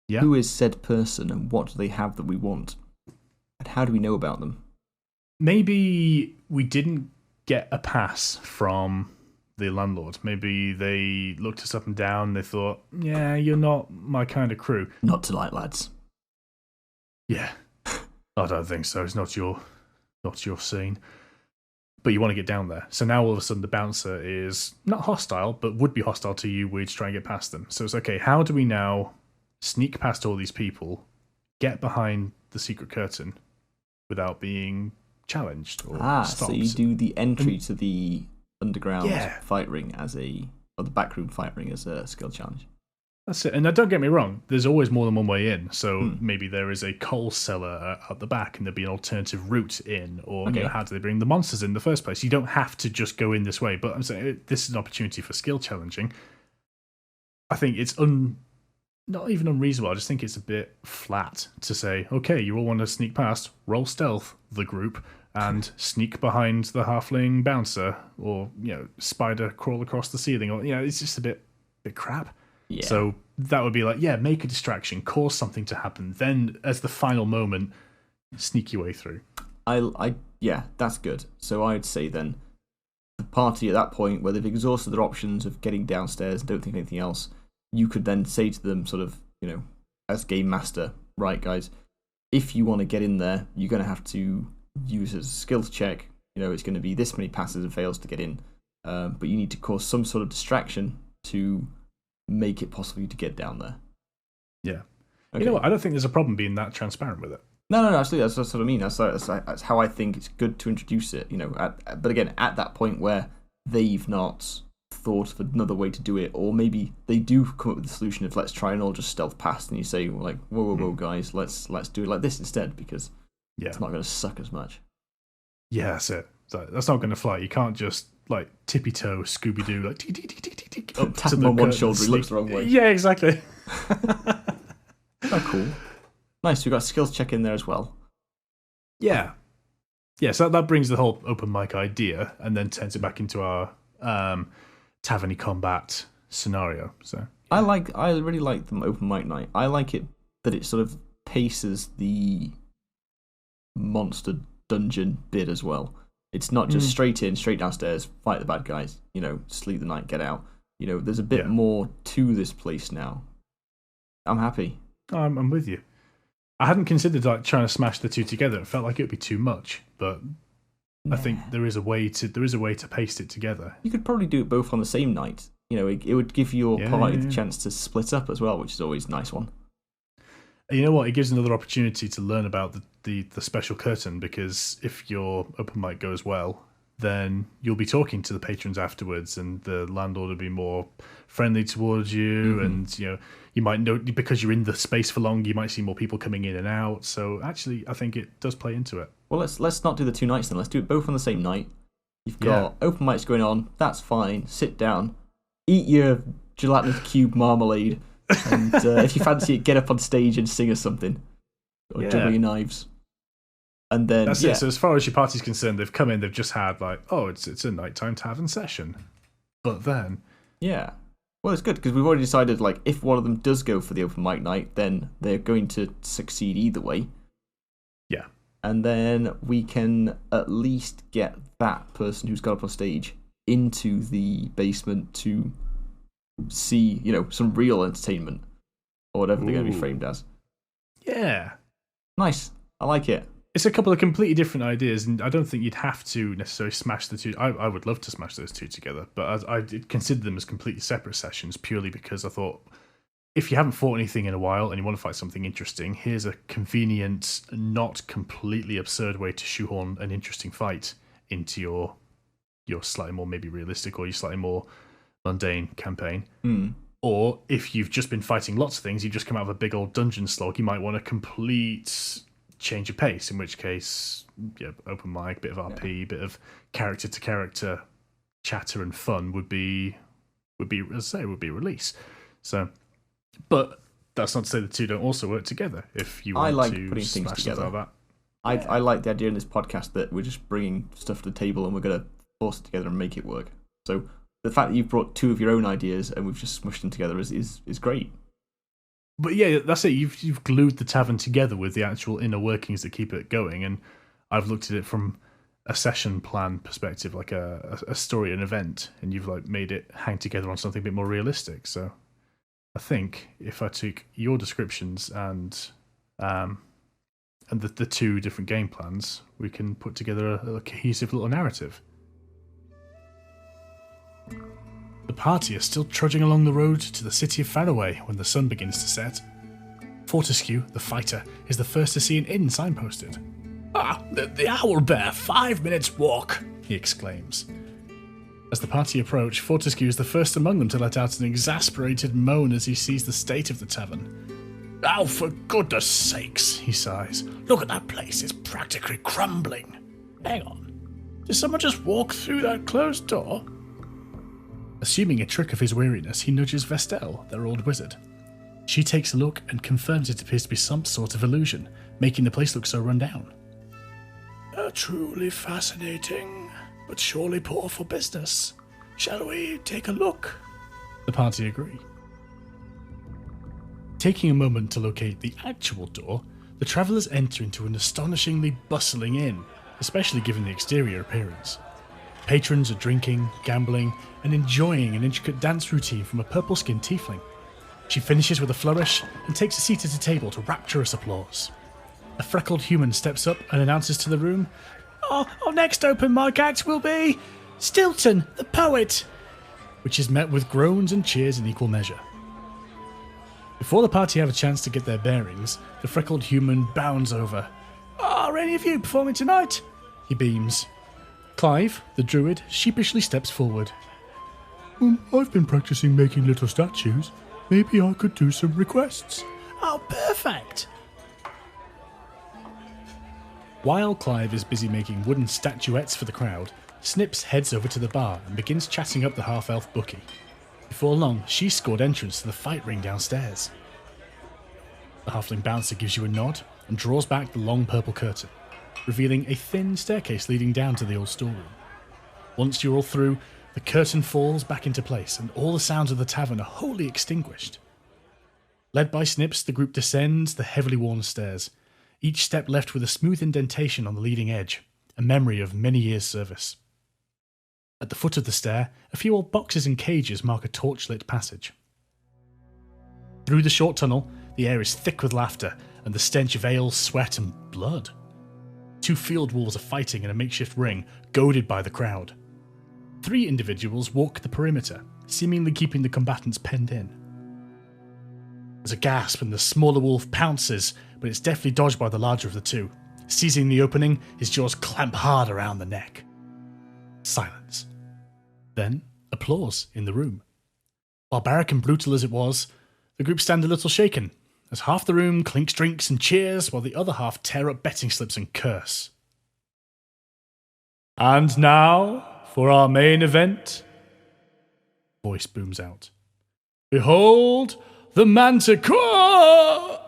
who is said person and what do they have that we want? And how do we know about them? Maybe we didn't get a pass from the landlord. Maybe they looked us up and down, they thought, yeah, you're not my kind of crew. Not tonight, lads. Yeah. I don't think so. It's not your scene. But you want to get down there. So now all of a sudden the bouncer is not hostile, but would be hostile to you. We'd try and get past them. So it's okay, how do we now sneak past all these people, get behind the secret curtain without being challenged or stopped? So you do the entry to the underground fight ring or the backroom fight ring as a skill challenge. That's it. And now, don't get me wrong, there's always more than one way in. So maybe there is a coal cellar at the back and there'd be an alternative route in, or how do they bring the monsters in the first place? You don't have to just go in this way, but I'm saying this is an opportunity for skill challenging. I think it's not even unreasonable. I just think it's a bit flat to say, okay, you all want to sneak past, roll stealth, the group, and sneak behind the halfling bouncer, or spider crawl across the ceiling, or it's just a bit crap. Yeah. So that would be like, make a distraction, cause something to happen, then as the final moment, sneak your way through. That's good. So I'd say then the party at that point, where they've exhausted their options of getting downstairs and don't think of anything else, you could then say to them sort of, as game master, right guys, if you want to get in there, you're going to have to use as a skills check. It's going to be this many passes and fails to get in, but you need to cause some sort of distraction to make it possible to get down there. Yeah. Okay. You know what? I don't think there's a problem being that transparent with it. No, absolutely. That's what I mean. That's how I think it's good to introduce it. But again, at that point where they've not thought of another way to do it, or maybe they do come up with the solution of let's try and all just stealth past, and you say like, whoa, guys, let's do it like this instead because it's not going to suck as much. Yeah, that's it. That's not going to fly. You can't just like tippy toe Scooby Doo like tap him on one shoulder. He looks the wrong way. Yeah, exactly. Oh, cool. Nice. We've got a skills check in there as well. Yeah. Yeah, so that brings the whole open mic idea and then turns it back into our tavern combat scenario. So I really like the open mic night. I like it that it sort of paces the monster dungeon bit as well. It's not just straight in, straight downstairs, fight the bad guys, sleep the night, get out. There's a bit more to this place now. I'm happy. I'm with you. I hadn't considered like trying to smash the two together. It felt like it would be too much, but I think there is a way to paste it together. You could probably do it both on the same night. It would give your party the chance to split up as well, which is always a nice one. You know what? It gives another opportunity to learn about the special curtain, because if your open mic goes well, then you'll be talking to the patrons afterwards, and the landlord will be more friendly towards you, and you might know, because you're in the space for long, you might see more people coming in and out. So actually, I think it does play into it. Well, let's not do the 2 nights then. Let's do it both on the same night. You've got open mics going on. That's fine. Sit down, eat your gelatinous cube marmalade, and if you fancy it, get up on stage and sing us something, or juggle your knives. And then that's it. So as far as your party's concerned, they've come in, they've just had like, it's a nighttime tavern session. But then well, it's good because we've already decided like if one of them does go for the open mic night, then they're going to succeed either way. Yeah. And then we can at least get that person who's got up on stage into the basement to see, some real entertainment or whatever they're going to be framed as. Yeah. Nice. I like it. It's a couple of completely different ideas, and I don't think you'd have to necessarily smash the two. I would love to smash those two together, but I did consider them as completely separate sessions purely because I thought, if you haven't fought anything in a while and you want to fight something interesting, here's a convenient, not completely absurd way to shoehorn an interesting fight into your slightly more maybe realistic or your slightly more mundane campaign. Or if you've just been fighting lots of things, you've just come out of a big old dungeon slog, you might want a complete change of pace, in which case open mic, bit of RP, bit of character to character chatter and fun would be as I say, would be release. So, but that's not to say the two don't also work together if you want I like to putting smash things together. Like that. I like the idea in this podcast that we're just bringing stuff to the table and we're going to force it together and make it work. So the fact that you've brought 2 of your own ideas and we've just smushed them together is great. But yeah, that's it. You've glued the tavern together with the actual inner workings that keep it going, and I've looked at it from a session plan perspective, like a story, an event, and you've like made it hang together on something a bit more realistic. So I think if I took your descriptions and the 2 different game plans, we can put together a cohesive little narrative. The party is still trudging along the road to the city of Faraway when the sun begins to set. Fortescue, the fighter, is the first to see an inn signposted. The Owl Bear, 5 minutes walk, he exclaims. As the party approach, Fortescue is the first among them to let out an exasperated moan as he sees the state of the tavern. Oh, for goodness sakes, he sighs. Look at that place, it's practically crumbling. Hang on, did someone just walk through that closed door? Assuming a trick of his weariness, he nudges Vestel, their old wizard. She takes a look and confirms it appears to be some sort of illusion, making the place look so run down. Truly fascinating, but surely poor for business. Shall we take a look? The party agree. Taking a moment to locate the actual door, the travellers enter into an astonishingly bustling inn, especially given the exterior appearance. Patrons are drinking, gambling, and enjoying an intricate dance routine from a purple-skinned tiefling. She finishes with a flourish and takes a seat at a table to rapturous applause. A freckled human steps up and announces to the room, Our next open mic act will be Stilton, the poet, which is met with groans and cheers in equal measure. Before the party have a chance to get their bearings, the freckled human bounds over. Are any of you performing tonight? He beams. Clive, the druid, sheepishly steps forward. I've been practicing making little statues. Maybe I could do some requests. Oh, perfect! While Clive is busy making wooden statuettes for the crowd, Snips heads over to the bar and begins chatting up the half-elf bookie. Before long, she scored entrance to the fight ring downstairs. The halfling bouncer gives you a nod and draws back the long purple curtain, revealing a thin staircase leading down to the old storeroom. Once you're all through, the curtain falls back into place and all the sounds of the tavern are wholly extinguished. Led by Snips, the group descends the heavily worn stairs, each step left with a smooth indentation on the leading edge, a memory of many years' service. At the foot of the stair, a few old boxes and cages mark a torchlit passage. Through the short tunnel, the air is thick with laughter and the stench of ale, sweat and blood. 2 field wolves are fighting in a makeshift ring, goaded by the crowd. 3 individuals walk the perimeter, seemingly keeping the combatants penned in. There's a gasp and the smaller wolf pounces, but it's deftly dodged by the larger of the 2. Seizing the opening, his jaws clamp hard around the neck. Silence. Then, applause in the room. Barbaric and brutal as it was, the group stand a little shaken, as half the room clinks drinks and cheers, while the other half tear up betting slips and curse. And now, for our main event, voice booms out. Behold, the Manticore!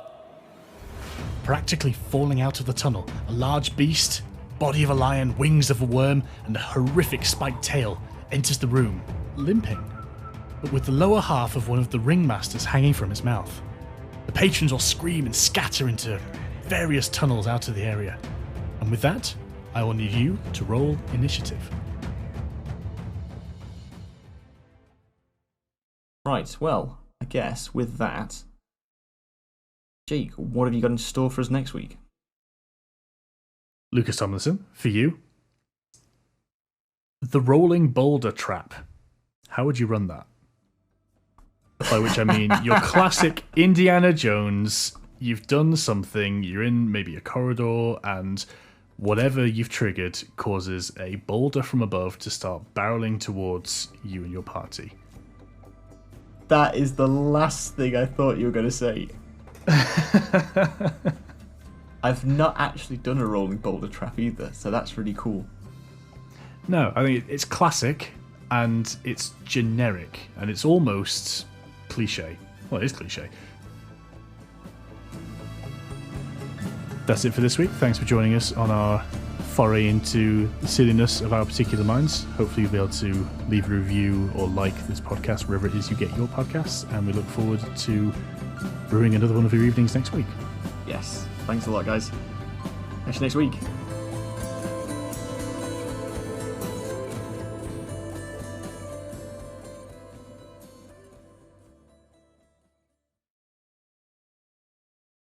Practically falling out of the tunnel, a large beast, body of a lion, wings of a worm, and a horrific spiked tail enters the room, limping, but with the lower half of one of the ringmasters hanging from its mouth. The patrons all scream and scatter into various tunnels out of the area. And with that, I will need you to roll initiative. Right, well, I guess with that, Jake, what have you got in store for us next week? Lucas Tomlinson, for you. The rolling boulder trap. How would you run that? By which I mean your classic Indiana Jones. You've done something, you're in maybe a corridor, and whatever you've triggered causes a boulder from above to start barreling towards you and your party. That is the last thing I thought you were going to say. I've not actually done a rolling boulder trap either, so that's really cool. No, I think it's classic, and it's generic, and it's almost cliche. Well, it is cliche. That's it for this week. Thanks for joining us on our foray into the silliness of our particular minds. Hopefully you'll be able to leave a review or like this podcast wherever it is you get your podcasts, and we look forward to brewing another one of your evenings next week. Yes. Thanks a lot, guys. Catch you next week.